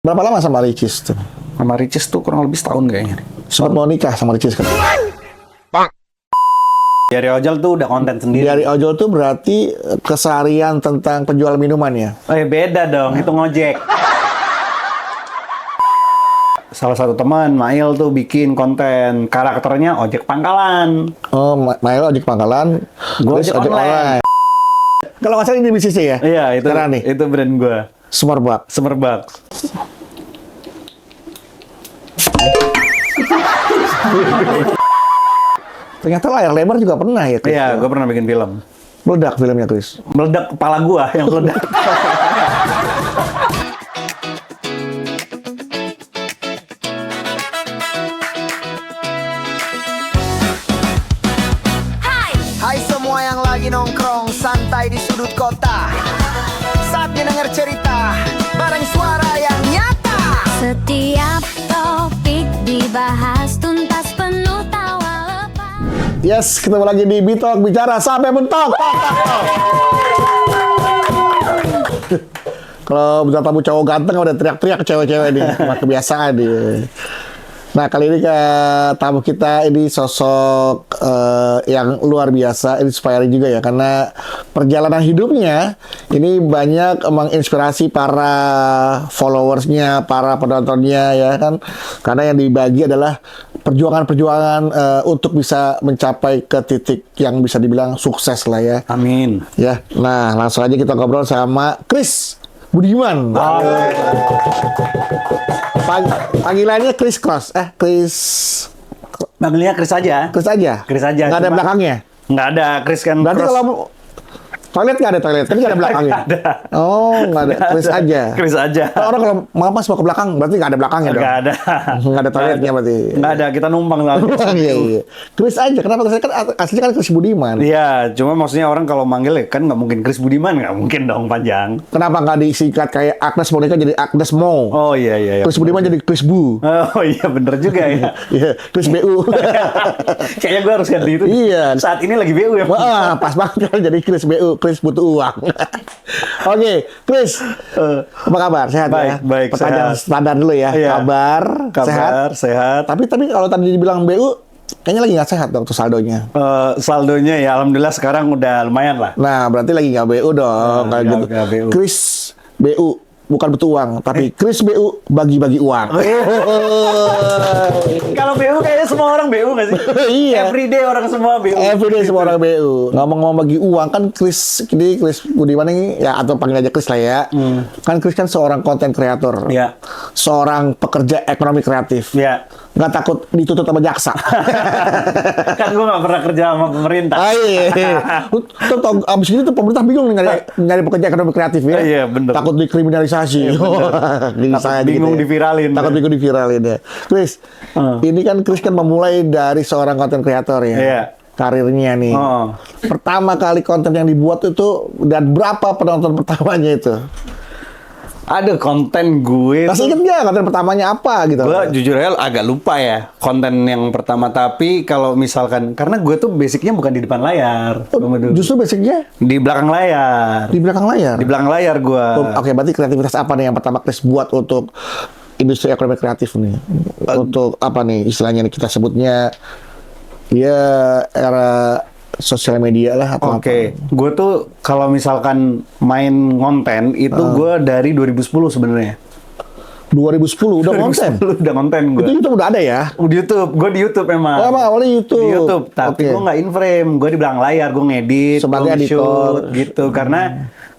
Berapa lama sama Ricis tuh? Sama Ricis tuh kurang lebih setahun kayaknya. Sempat mau nikah sama Ricis kan? Dari ojol tuh udah konten sendiri. Dari ojol tuh berarti keseharian tentang penjual minuman ya? Oh ya beda dong, itu ngojek. Salah satu teman, Mail tuh bikin konten karakternya ojek pangkalan. Oh, Mail ojek pangkalan, Gua terus ojek online. Kalau nggak salah ini bisnisnya ya? Iya, itu Sekarang nih, itu brand gua. Semerbak. Semerbak. Ternyata layar lebar juga pernah ya? Chris? Iya, gua pernah bikin film. Meledak filmnya, Chris. Meledak kepala gua yang meledak. Hai semua yang lagi nongkrong santai di sudut kota, saatnya denger cerita bareng suara yang nyata. Setiap topik dibahas tuntas penuh tawa lepas. Yes, ketemu lagi di Bitok Bicara Sampai Mentok. Kalau bintang tamu cowok ganteng udah teriak-teriak cewek-cewek nih, mah kebiasaan nih. Nah, kali ini tamu kita ini sosok yang luar biasa, inspiring juga ya, karena perjalanan hidupnya ini banyak menginspirasi para followersnya, para penontonnya ya kan, karena yang dibagi adalah perjuangan-perjuangan untuk bisa mencapai ke titik yang bisa dibilang sukses lah ya. Amin. Ya, nah langsung aja kita ngobrol sama Chris Budiman. Panggilannya Chris Cross. Chris. Panggilnya Chris aja. Chris aja? Chris aja. Nggak ada Cuma- belakangnya? Nggak ada, Chris kan Berarti cross. kalau toilet nggak ada toilet? Kan nggak ada belakangnya? Nggak ada. Oh, nggak ada. Chris Nggak ada. aja? Chris aja. Orang kalau mapas mau ke belakang, berarti nggak ada belakangnya dong? Nggak ada. Nggak ada toiletnya berarti? Nggak ada, kita numpang soalnya. Iya, iya. Chris aja. Kenapa? Chris kan aslinya kan Chris Budiman. Iya, cuma maksudnya orang kalau manggil ya kan nggak mungkin Chris Budiman, nggak mungkin dong panjang. Kenapa nggak disingkat kayak Agnes Monica jadi Agnes Mo? Oh iya iya. iya. Chris Budiman jadi Chris Bu. Oh iya bener juga ya. Iya, Chris BU. Kayaknya gue harus ganti itu. Iya. Saat ini lagi BU ya. Wah, pas banget kan jadi Chris BU, Chris butuh uang. Oke, Chris, apa kabar? Sehat ya? Baik, Pertanyaan sehat. standar dulu ya. Iya. Kabar, sehat. sehat. Tapi kalau tadi dibilang BU, kayaknya lagi nggak sehat dong tuh saldonya. Saldonya ya alhamdulillah sekarang udah lumayan lah. Nah, berarti lagi nggak BU dong, kayak gitu. nggak BU. Chris BU bukan butuh uang, tapi Chris BU bagi-bagi uang. Kalau BU kayaknya semua orang BU nggak sih? Iya. Everyday orang semua BU. Everyday semua orang BU. Ngomong-ngomong bagi uang kan Chris Budiman ini ya, atau panggil aja Chris lah ya. Kan Chris kan seorang konten kreator. Iya. Seorang pekerja ekonomi kreatif. Ya. Nggak takut dituntut sama jaksa. Kan gue nggak pernah kerja sama pemerintah. Tuh, abis ini tuh pemerintah bingung nih nyari pekerja ekonomi kreatif ya. Iya, bener. Takut dikriminalisasi. Takut bingung diviralin. Takut bingung diviralin ya. Chris, ini kan Chris kan memulai dari seorang konten kreator ya. Iya. Karirnya nih. Oh. Pertama kali konten yang dibuat itu dan berapa penonton pertamanya itu? Ada konten gue. Masih inget nggak konten pertamanya apa gitu? Gue jujur aja agak lupa ya konten yang pertama, tapi kalau misalkan karena gue tuh basicnya bukan di depan layar. Justru basicnya Di belakang layar. di belakang layar. Di belakang layar gue. Oke, berarti kreativitas apa nih yang pertama Chris buat untuk industri ekonomi kreatif nih? Untuk apa nih istilahnya nih kita sebutnya ya era sosial media lah atau Oke, gue tuh kalau misalkan main konten itu gue dari 2010 sebenarnya. 2010 udah konten. 2010 udah konten gue. Itu YouTube udah ada ya? Di YouTube, gue di YouTube emang. Oh, emang awalnya YouTube. Di YouTube, tapi Oke. gue nggak in frame, gue di belakang layar, gue ngedit, Sebagai gua editor. shoot, gitu. Karena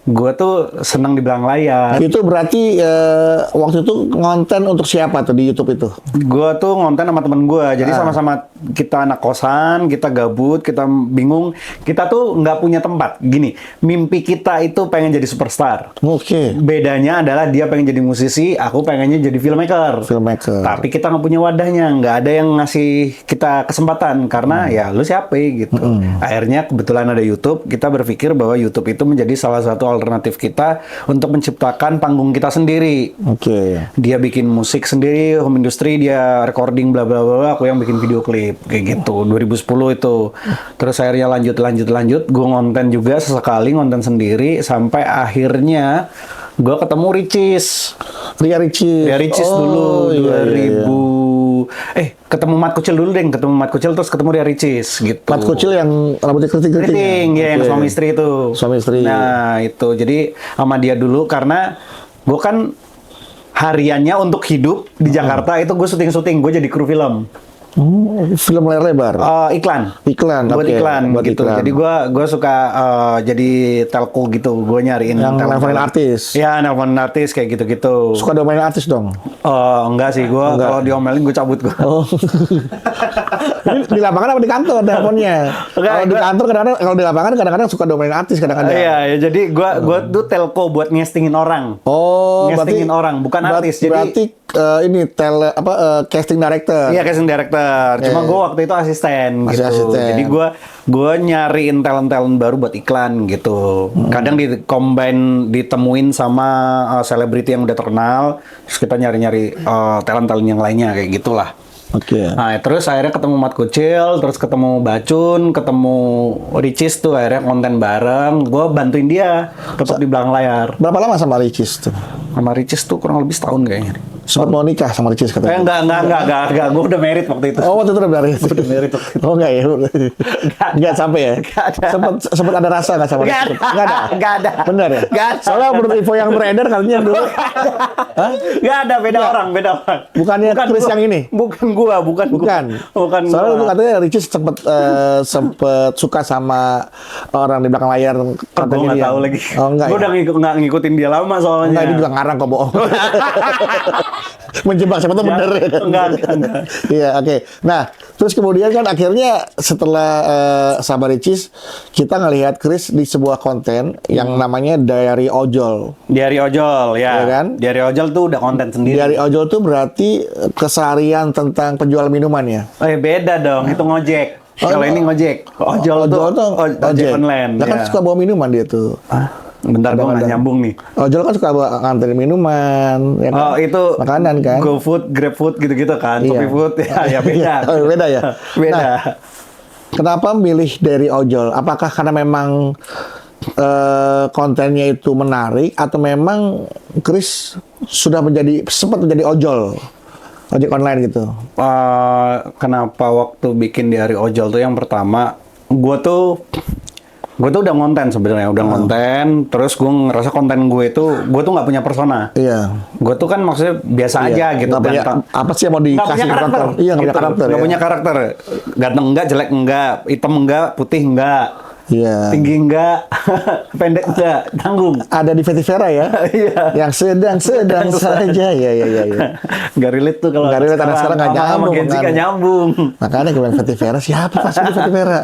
gue tuh seneng di belakang layar. Itu berarti waktu itu konten untuk siapa tuh di YouTube itu? Gue tuh ngonten sama temen gue, jadi sama-sama kita anak kosan, kita gabut, kita bingung, kita tuh nggak punya tempat. Gini, mimpi kita itu pengen jadi superstar. Oke. Bedanya adalah dia pengen jadi musisi, aku pengennya jadi filmmaker. Filmmaker. Tapi kita nggak punya wadahnya, nggak ada yang ngasih kita kesempatan karena ya lu siapa gitu. Akhirnya kebetulan ada YouTube, kita berpikir bahwa YouTube itu menjadi salah satu alternatif kita untuk menciptakan panggung kita sendiri. Oke. Dia bikin musik sendiri, home industry, dia recording bla bla bla, aku yang bikin video klip kayak gitu. 2010 itu. Terus akhirnya lanjut, gue ngonten juga sesekali, ngonten sendiri sampai akhirnya Gue ketemu Ricis. Ria Ricis. Ria Ricis Oh, dulu iya, iya, 2000. Ketemu Mat Kucil dulu deh. Ketemu Mat Kucil terus ketemu Ria Ricis gitu. Mat Kucil yang rambutnya keriting-keriting. Keriting, ya yang Oke. suami istri itu. Suami istri. Nah itu, jadi sama dia dulu karena gue kan hariannya untuk hidup di Jakarta itu gue syuting-syuting, gue jadi kru film. Film layar lebar. Iklan. Iklan, Buat oke. iklan Buat gitu. iklan. Jadi gue suka jadi telco gitu. Gue nyariin Yang talent- nelfonin artis. Ya, nelfonin artis kayak gitu-gitu. Suka domain artis dong. Enggak sih, gue Enggak. kalau diomelin gue cabut gue. Oh. Ini di lapangan apa di kantor teleponnya? Enggak, Kalau di gua- kantor kadang-kadang, kalau di lapangan kadang-kadang suka domain artis kadang-kadang. Iya, ya, jadi gue tuh telco buat ngestingin orang. Oh, Ngestingin orang, bukan artis. Jadi Berarti ini casting director. iya, casting director. Cuma Iya. gue waktu itu asisten Masih gitu. asisten. Jadi gue nyariin talent-talent baru buat iklan gitu. Kadang ditemuin sama selebriti yang udah terkenal, terus kita nyari-nyari talent-talent yang lainnya kayak gitulah. Oke. Nah, terus akhirnya ketemu Mat Kucil, terus ketemu Bacun, ketemu Ricis tuh akhirnya konten bareng. Gue bantuin dia tetap di belakang layar. Berapa lama sama Ricis tuh? Sama Ricis tuh kurang lebih setahun kayaknya. Sempat mau nikah sama Ricis katanya. Enggak. Gue udah married waktu itu. Oh, waktu itu udah married. Udah married waktu itu. Oh, enggak ya? Enggak sampai ya? Nggak ada. Sempat ada rasa enggak sama Nggak Ricis? ada. Enggak ada. Nggak ada. Benar ya? Nggak ada. Soalnya menurut info yang beredar katanya dulu. Hah? Gak ada, beda orang. Bukannya Chris gua. yang ini? Bukan gua. Bukan. Soalnya gua. itu katanya Ricis sempet suka sama orang di belakang layar. Gue Katanya nggak dia. tahu lagi. Oh, enggak Gue ya? udah nggak ngikutin dia lama soalnya. Enggak, ini juga ngarang kok, bohong. Menjebak siapa tuh bener. Enggak. Iya, oke. Nah, terus kemudian kan akhirnya setelah sama Ricis, kita ngelihat Chris di sebuah konten yang namanya Diary Ojol. Diary Ojol, ya. Iya kan? Diary Ojol tuh udah konten sendiri. Diary Ojol tuh berarti keseharian tentang penjual minuman ya? Beda dong, itu ngojek. Oh, Kalau ini ngojek. Ojol tuh ojek online. Lah kan ya. suka bawa minuman dia tuh. Bentar, gue nggak Kadang-kadang. nyambung nih. Ojol kan suka bawa nganterin minuman, ya kan? Oh, itu makanan kan? GoFood, GrabFood gitu-gitu kan. Iya. ShopeeFood, ya beda. Oh, beda ya? Beda. Nah, kenapa milih dari ojol? Apakah karena memang kontennya itu menarik atau memang Chris sudah sempat menjadi ojol? Ojek online gitu. Kenapa waktu bikin Diary Ojol tuh yang pertama, gue tuh udah ngonten sebenarnya, udah ngonten, terus gue ngerasa konten gue tuh nggak punya persona. Iya. Gue tuh kan maksudnya biasa aja gitu. Nggak punya, apa sih yang mau Nggak dikasih punya karakter. Iya, nggak punya Gitu. karakter. Nggak Ya. punya karakter. Ganteng enggak, jelek enggak, hitam enggak, putih enggak, Iya. tinggi enggak, pendek enggak, tanggung. Ada di Vetivera ya. Iya. Yang sedang saja. Iya. Nggak relate tuh kalau Nggak relate, anak sekarang nggak sama nyambung, Gen Z kan. nggak nyambung. Makanya gue bilang Vetivera, siapa pas itu Vetivera?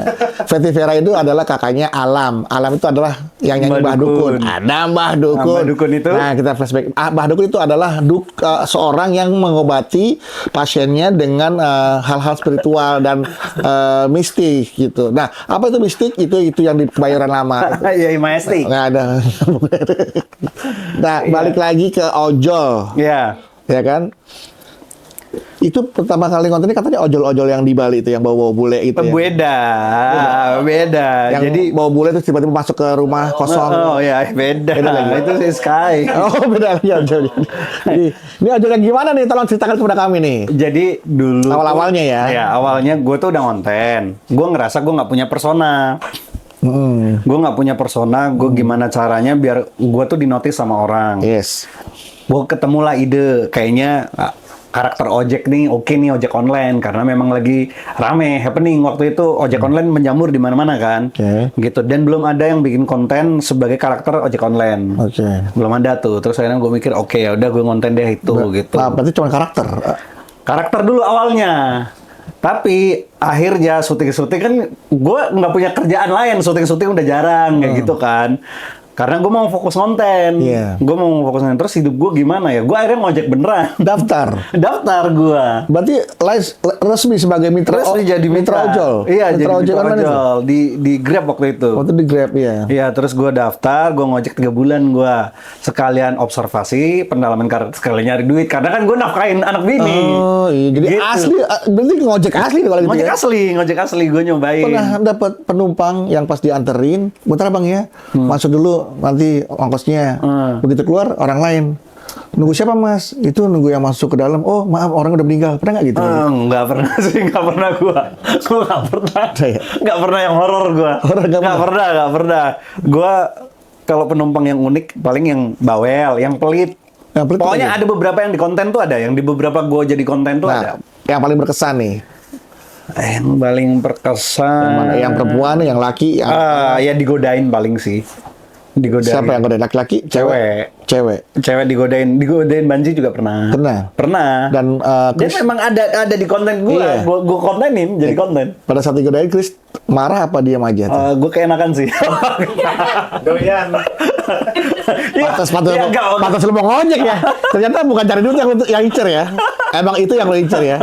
Vetivera itu adalah kakaknya Alam. Alam itu adalah yang nyanyi Mbah Mbah Dukun. Dukun. Ada Mbah Dukun. Mbah Dukun itu? Nah, kita flashback. Mbah Dukun itu adalah seorang yang mengobati pasiennya dengan hal-hal spiritual dan mistik gitu. Nah, apa itu mistik? Itu yang di Kebayoran Lama. Iya, majestic. Nggak ada. Nah, balik lagi ke ojol. Iya. Ya kan? Itu pertama kali kontennya katanya ojol-ojol yang di Bali itu yang bawa-bawa bule itu ya. Beda. Yang Jadi bawa bule terus tiba-tiba masuk ke rumah kosong. Oh ya, beda. Beda lagi. Itu si Sky. Oh, beda lagi ojol. Ini ojol yang gimana nih? Tolong ceritakan kepada kami nih. Jadi dulu tuh- Awal-awalnya ya? Ya, awalnya gue tuh udah ngonten. Gue ngerasa gue nggak punya persona. Gue nggak punya persona. Gue gimana caranya biar gue tuh dinotis sama orang. Yes. Gue ketemulah ide kayaknya karakter ojek nih oke nih, ojek online karena memang lagi rame happening waktu itu, ojek online menjamur di mana-mana kan. Oke. Gitu, dan belum ada yang bikin konten sebagai karakter ojek online. Oke. Belum ada tuh. Terus akhirnya gue mikir oke, ya udah gue ngonten deh itu gitu. Nah, berarti cuma karakter. Karakter dulu awalnya. Tapi akhirnya syuting-syuting kan gue nggak punya kerjaan lain, syuting-syuting udah jarang kayak gitu kan. Karena gue mau fokus konten, Iya. gue mau fokus konten. Terus hidup gue gimana ya? Gue akhirnya ngojek beneran. Daftar. Daftar gue. Berarti resmi sebagai mitra Terus jadi mitra ojol. Iya, jadi ojol mitra online itu? ojol di Grab waktu itu. Waktu di Grab ya. Iya, terus gue daftar, gue ngojek 3 bulan gue. Sekalian observasi, pendalaman karakter, sekalian nyari duit. Karena kan gue nafkahin anak bini. Oh, iya. Jadi Gitu. asli, berarti ngojek asli kalau gitu ya. Ngojek asli gue nyobain. Pernah dapat penumpang yang pas dianterin, bentar bang ya, masuk dulu nanti ongkosnya. Begitu keluar orang lain. Nunggu siapa mas? Itu nunggu yang masuk ke dalam. Oh maaf orang udah meninggal. Pernah nggak gitu? Nggak pernah sih, nggak pernah gua nggak pernah, Ya? nggak pernah yang horor gua. Horor nggak nggak pernah. Gua kalau penumpang yang unik paling yang bawel, yang pelit. Yang pelit Pokoknya apa? ada beberapa yang di konten tuh ada, yang di beberapa gua jadi konten tuh ada. Nah, yang paling berkesan nih. Yang paling berkesan. Yang mana? Yang perempuan, yang laki, yang Ya digodain paling sih. Digodain. siapa yang godain? Laki-laki? Cewek. Cewek. Digodain Banji juga pernah. Pernah. Dan dia Chris, memang ada di konten gue. Iya. Gue kontenin jadi konten. pada saat digodain Chris marah apa diam aja tuh? Gue keenakan sih. Doyan. Pantas lu mau ngojek ya. Ternyata bukan cari duit yang incer ya. Emang itu yang lo incer ya.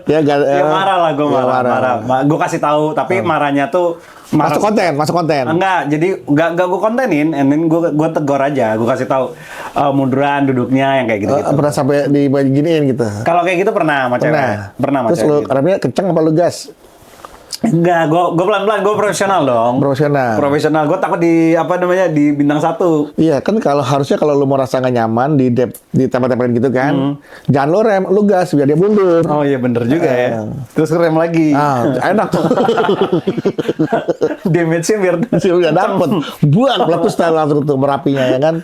Ya, Marah lah gue marah. Gue kasih tahu, tapi marahnya tuh Masuk konten. Enggak, jadi enggak gue kontenin, and then gue tegur aja, gue kasih tahu munduran duduknya yang kayak gitu. Pernah sampai diginiin gitu. Kalau kayak gitu pernah sama cewek. Pernah sama Terus cewek lu gitu. remnya kenceng apa lu gas? Enggak, gue pelan-pelan, gue profesional dong. Profesional, gue takut di di bintang 1. Iya kan harusnya kalau lu mau rasa nggak nyaman di tempat-tempat gitu kan, jangan lu rem, lu gas biar dia mundur. Oh iya bener juga ya. Terus rem lagi. Enak tuh. Damage-nya biar Udah dapet, buang meletus langsung tuh Merapinya ya kan.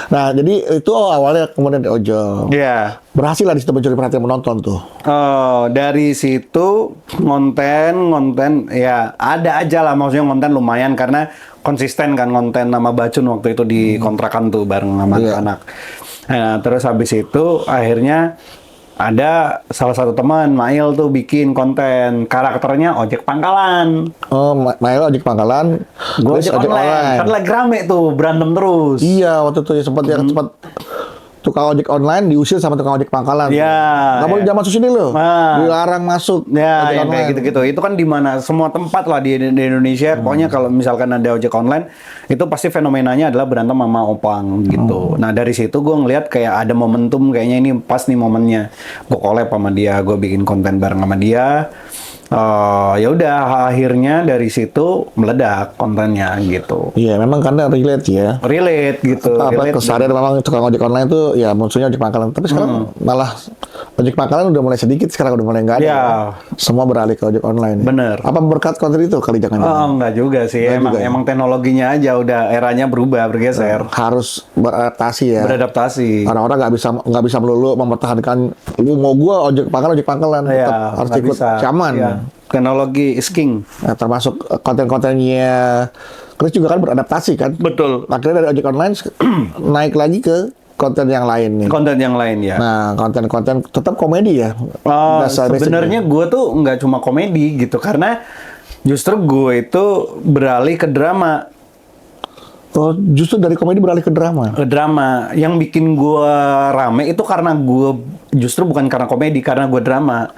Nah jadi itu awalnya kemudian di ojol. Iya. Berhasil lah di situ mencuri perhatian penonton tuh. Oh, dari situ konten ya ada aja lah, maksudnya konten lumayan karena konsisten kan konten nama Bacun waktu itu di kontrakan tuh bareng sama anak. Nah, terus habis itu akhirnya ada salah satu teman Mail tuh bikin konten karakternya ojek pangkalan. Oh, Mail ojek pangkalan, Gue terus ojek online. Kan lagi rame tuh berantem terus. Iya, waktu itu ya sempat tukang ojek online diusir sama tukang ojek pangkalan. Iya. Nggak boleh jangan masuk sini loh. Dilarang masuk. Ya, ojek yang online. kayak gitu-gitu. Itu kan di mana semua tempat lah di Indonesia. Pokoknya kalau misalkan ada ojek online, itu pasti fenomenanya adalah berantem sama opang gitu. Nah dari situ gue ngeliat kayak ada momentum, kayaknya ini pas nih momennya. Gue collab sama dia, gue bikin konten bareng sama dia. Ya udah akhirnya dari situ meledak kontennya gitu. Iya, memang karena relate ya. Relate gitu. Relate. Kesadaran memang tukang ojek online tuh ya musuhnya ojek pangkalan. Tapi sekarang malah ojek pangkalan udah mulai sedikit, sekarang udah mulai nggak ada. Ya. Semua beralih ke ojek online. Bener. Apa berkat konten itu kali jangan-jangan? Enggak juga sih. Enggak juga ya? Emang teknologinya aja udah eranya berubah, bergeser. Harus beradaptasi ya. Beradaptasi. Orang-orang nggak bisa melulu mempertahankan. Mau gua ojek pangkalan Iya, tetap harus nggak ikut bisa. zaman. Iya. Teknologi is king. Nah, termasuk konten-kontennya Chris juga kan beradaptasi kan. Betul. Akhirnya dari ojek online naik lagi ke konten yang lain nih. Konten yang lain ya. Nah, konten-konten tetap komedi ya. Sebenarnya gue tuh nggak cuma komedi gitu, karena justru gue itu beralih ke drama. Oh, justru dari komedi beralih ke drama. Ke drama. Yang bikin gue rame itu karena gue justru bukan karena komedi, karena gue drama.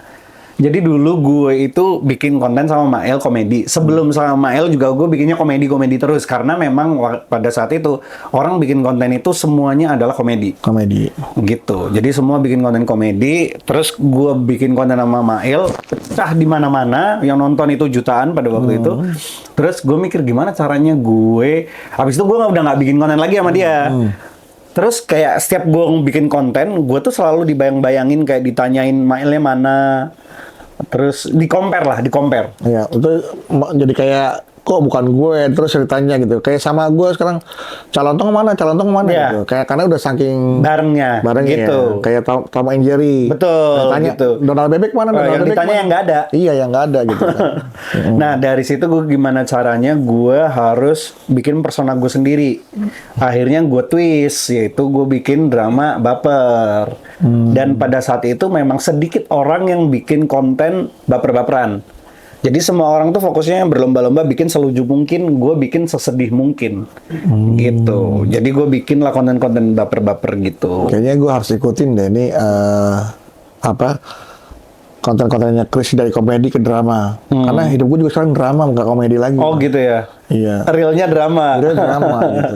Jadi dulu gue itu bikin konten sama Mael komedi. Sebelum sama Mael juga gue bikinnya komedi-komedi terus. Karena memang pada saat itu orang bikin konten itu semuanya adalah komedi. Komedi. Gitu. Jadi semua bikin konten komedi. Terus gue bikin konten sama Mael. Pecah di mana-mana. Yang nonton itu jutaan pada waktu itu. Terus gue mikir gimana caranya gue. Habis itu gue udah nggak bikin konten lagi sama dia. Terus kayak setiap gue bikin konten, gue tuh selalu dibayang-bayangin kayak ditanyain Maelnya mana. Terus di-compare. Ya, itu jadi kayak kok bukan gue terus ditanya gitu. Kayak sama gue sekarang calon tong mana Iya. gitu. Kayak karena udah saking barengnya ya. gitu. Kayak Tom and Jerry. Betul, Tanya, gitu. Donald Bebek mana? Yang Bebek ditanya mana? yang nggak ada. Iya, yang nggak ada gitu kan. Nah, dari situ gue gimana caranya gue harus bikin persona gue sendiri. Akhirnya gue twist, yaitu gue bikin drama baper. Dan pada saat itu memang sedikit orang yang bikin konten baper-baperan. Jadi semua orang tuh fokusnya berlomba-lomba bikin selucu mungkin, gue bikin sesedih mungkin. Gitu. Jadi gue bikin lah konten-konten baper-baper gitu. Kayaknya gue harus ikutin deh ini konten-kontennya Chris dari komedi ke drama. Karena hidup gue juga sekarang drama, nggak komedi lagi. Oh gitu ya? Iya. Realnya drama. Dia drama gitu.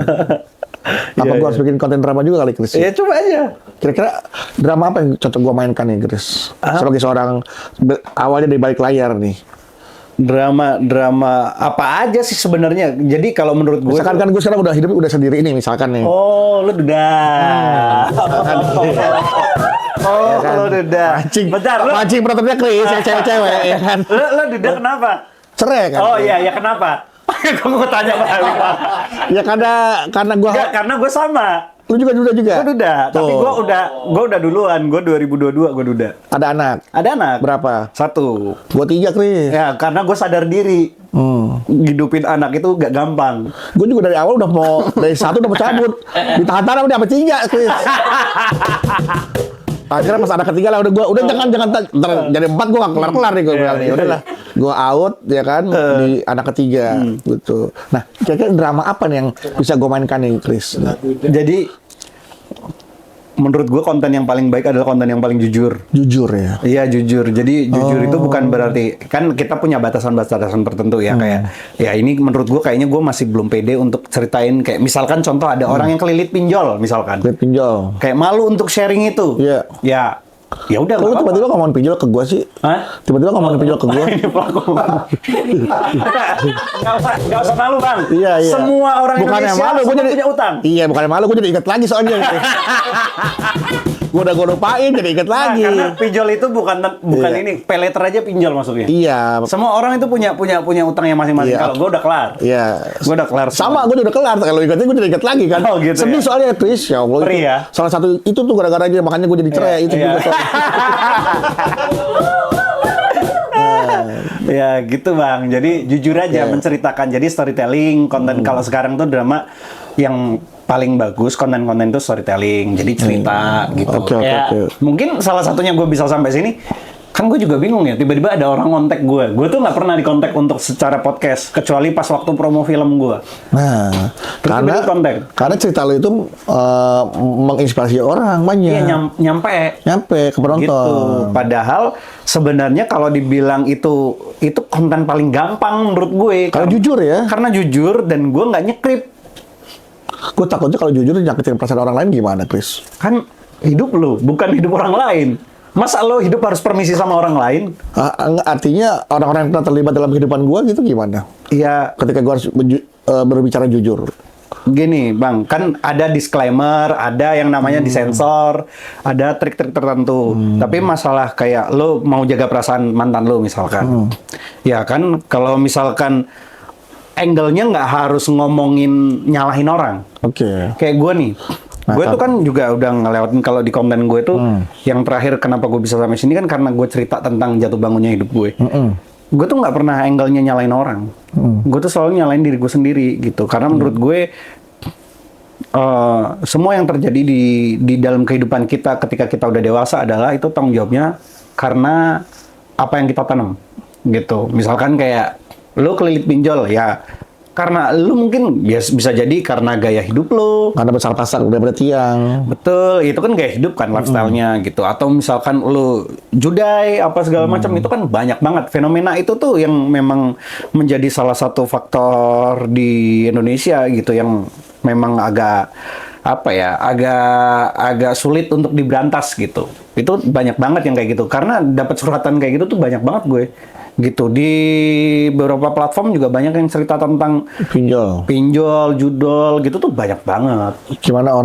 Apa gue harus bikin konten drama juga kali Chris? Ya coba aja. Kira-kira drama apa yang cocok gue mainkan nih Chris? Sebagai seorang awalnya dari balik layar nih. Drama apa aja sih sebenarnya. Jadi kalau menurut gue Misalkan kan gue sekarang udah hidup udah sendiri nih misalkan nih. oh, lu duda. Oh, lu duda. Mancing. Bentar, lu Mancing prototipe Chris yang cewek-cewek ya kan. lu duda kenapa? Cerai kan. Oh iya, ya kenapa? Kamu tanya balik. Ya karena gua Enggak, karena gue sama. lu juga duda juga. Gue duda, tapi Tuh. gue udah duluan. Gue 2022 gue duda. Ada anak. Ada anak? Berapa? 1. Gua 3 Chris. Ya, karena gue sadar diri. Hidupin anak itu gak gampang. Gue juga dari awal udah mau dari 1 udah mau cabut. Ditahan-tahan udah sampai 3 Chris. Akhirnya pas ada ketiga lah udah jangan ntar jadi 4 gue gak kelar nih gue bilang nih udahlah gue out ya kan di anak ketiga gitu. Nah kira-kira drama apa nih yang bisa gue mainkan nih Chris? Jadi menurut gue konten yang paling baik adalah konten yang paling jujur. Jujur ya. Iya jujur. Jadi jujur itu bukan berarti kan kita punya batasan-batasan tertentu ya kayak ya ini menurut gue kayaknya gue masih belum pede untuk ceritain kayak misalkan contoh ada orang yang kelilit pinjol misalkan. Kulit pinjol. Kayak malu untuk sharing itu. Iya. Ya udah. Kalau nggak tiba-tiba ngomongin pinjol ke gue sih? Hah? Tiba-tiba ngomongin pinjol ke gue? Ini pelaku. Nggak usah malu bang. Iya. Semua orang bukannya Indonesia malu, semua punya utang. Iya, bukannya malu, gue jadi ingat lagi soalnya. Gue lupain, jadi ingat lagi. Karena pinjol itu bukan Iya. ini pay later aja pinjol masuknya. Iya. Semua orang itu punya utangnya masing-masing. Iya. Kalau gue udah kelar. Iya. Gue udah kelar. Sama, gue udah kelar. Kalau ingatnya gue jadi ingat lagi kan. Oh, gitu Sedih ya? soalnya Chris, ya Allah. Perih itu. ya? Salah satu itu tuh gara-gara aja makanya gue jadi cerai itu Iya. juga. soalnya. Ya gitu bang. Jadi jujur aja Iya. menceritakan. Jadi storytelling konten kalau sekarang tuh drama yang paling bagus konten-konten itu storytelling. Jadi cerita gitu. Oke, oke, Ya, oke. mungkin salah satunya gue bisa sampai sini. Kan gue juga bingung ya. Tiba-tiba ada orang kontak gue. Gue tuh nggak pernah dikontak untuk secara podcast kecuali pas waktu promo film gue. Nah, Terus tiba-tiba kontak. karena cerita lo itu menginspirasi orang banyak. Iya nyampe. Nyampe ke penonton. Gitu. Padahal sebenarnya kalau dibilang itu konten paling gampang menurut gue. Kalau jujur ya. Karena jujur dan gue nggak nyekrip. Gue takutnya kalau jujur nyakitin perasaan orang lain gimana, Chris? Kan hidup lo, bukan hidup orang lain. Masa lo hidup harus permisi sama orang lain? Artinya orang-orang yang pernah terlibat dalam kehidupan gue gitu gimana? Iya, Ketika gue harus berbicara jujur. gini bang, kan ada disclaimer, ada yang namanya disensor, ada trik-trik tertentu. Tapi masalah kayak lo mau jaga perasaan mantan lo misalkan. Ya kan, kalau misalkan angle-nya nggak harus ngomongin nyalahin orang. Oke. Kayak gue nih, gue tuh kan juga udah ngelewatin kalau di konten gue tuh yang terakhir kenapa gue bisa sampai sini kan karena gue cerita tentang jatuh bangunnya hidup gue. Gue tuh nggak pernah angle-nya nyalain orang. Gue tuh selalu nyalain diri gue sendiri gitu. Karena menurut gue semua yang terjadi di dalam kehidupan kita ketika kita udah dewasa adalah itu tanggung jawabnya karena apa yang kita tanam gitu. Misalkan kayak lo kelilit pinjol ya. Karena lu mungkin bisa jadi karena gaya hidup lu. Karena besar pasang udah pada tiang. Betul, itu kan gaya hidup kan lifestyle-nya gitu. Atau misalkan lu judai apa segala macam itu kan banyak banget. Fenomena itu tuh yang memang menjadi salah satu faktor di Indonesia gitu yang memang agak apa ya, agak sulit untuk diberantas gitu. Itu banyak banget yang kayak gitu. Karena dapat suratan kayak gitu tuh banyak banget gue. Gitu di beberapa platform juga banyak yang cerita tentang pinjol, judol gitu tuh banyak banget. Gimana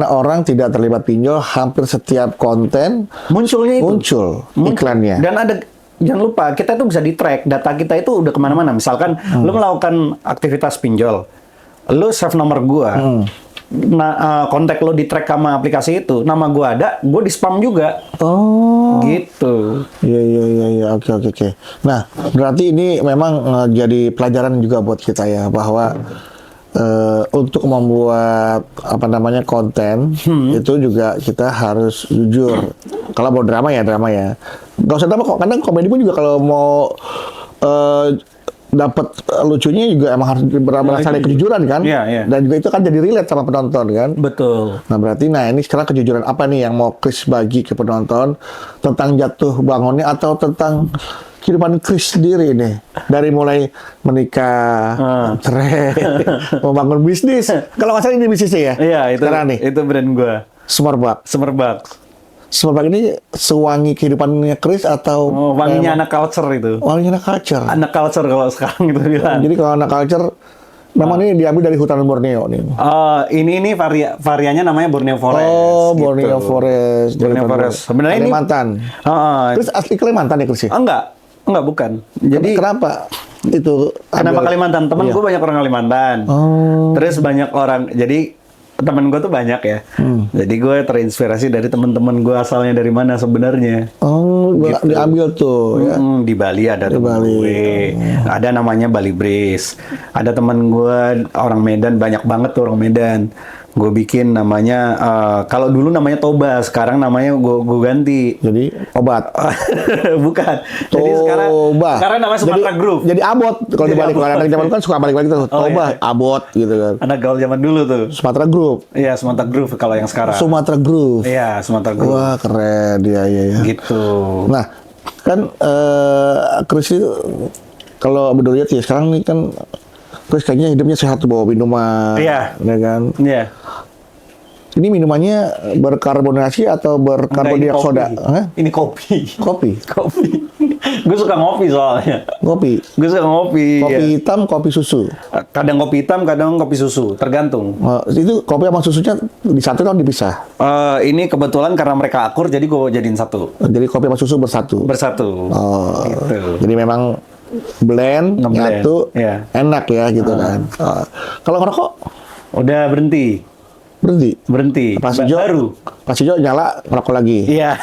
orang tidak terlibat pinjol, hampir setiap konten Munculnya itu. muncul iklannya. Dan ada jangan lupa kita itu bisa di track data kita itu udah kemana-mana. Misalkan lu melakukan aktivitas pinjol, lu save nomor gua. Kontak lo di track sama aplikasi itu, nama gue ada, gue di spam juga. Oh, gitu. Iya, oke. Nah, berarti ini memang jadi pelajaran juga buat kita ya bahwa untuk membuat konten itu juga kita harus jujur. Kalau mau drama ya, nggak usah drama kok. Kadang komedi pun juga kalau mau dapat lucunya juga emang harus berasal dari kejujuran kan, dan juga itu kan jadi relate sama penonton kan. Betul. Nah berarti, ini sekarang kejujuran apa nih yang mau Chris bagi ke penonton tentang jatuh bangunnya atau tentang kehidupan Chris sendiri nih, dari mulai menikah, cerai, membangun bisnis. Kalau nggak salah ini bisnisnya ya? Iya itu. Sekarang nih. Itu brand gue. Semerbak. Semerbak ini sewangi kehidupannya Chris atau Wanginya anak culture itu. wanginya anak culture? Anak culture kalau sekarang gitu bilang. Jadi kalau anak culture memang ini diambil dari hutan Borneo nih. Ini variannya namanya Borneo Forest. Oh, gitu. Borneo Forest. Borneo Forest. Sebenarnya ini Kalimantan. Terus asli Kalimantan ya Chris ya? enggak bukan. Jadi kenapa itu? kenapa ambil- Kalimantan? Temen Iya. gue banyak orang Kalimantan. Oh. Terus banyak orang. Jadi temen gue tuh banyak ya. Jadi gue terinspirasi dari teman-teman gue asalnya dari mana sebenarnya. Oh, diambil tuh ya. Di Bali ada temen Bali. gue. Ada namanya Bali Breeze. Ada temen gue orang Medan, banyak banget tuh orang Medan. Gue bikin namanya, kalau dulu namanya Toba, sekarang namanya gue ganti. Jadi obat. Bukan. Jadi sekarang namanya Sumatera Groove. Jadi abot kalau Jadi dibalik. abot. Kalau anak zaman kan suka balik-balik tuh. Oh, Toba, iya. abot gitu kan. Anak gaul zaman dulu tuh. Sumatera Group. Iya, Sumatera Groove kalau yang sekarang. Sumatera Groove. Iya, Sumatera Groove. Wah, keren dia ya. Gitu. Nah, kan Chris itu kalau bener lihat ya sekarang nih kan Chris kayaknya hidupnya sehat tuh, bawa minuman. Iya. Ya kan? Iya. Ini minumannya berkarbonasi atau berkarbodioksida? Hah? Ini kopi. Kopi. Kopi. Gue suka ngopi soalnya. Kopi. Gue suka ngopi. Kopi ya. hitam, kopi susu. Kadang kopi hitam, kadang kopi susu, tergantung. Itu kopi sama susunya disatu atau dipisah? Ini kebetulan karena mereka akur, jadi gue jadiin satu. Jadi kopi sama susu bersatu. Bersatu. Oh, Gitu. jadi memang blend, Ngeblend, nyatu, iya. enak ya gitu kan. Kalau ngerokok Udah berhenti. berhenti. Pas hijau, Baru. pas hijau nyala ngerokok lagi. Iya.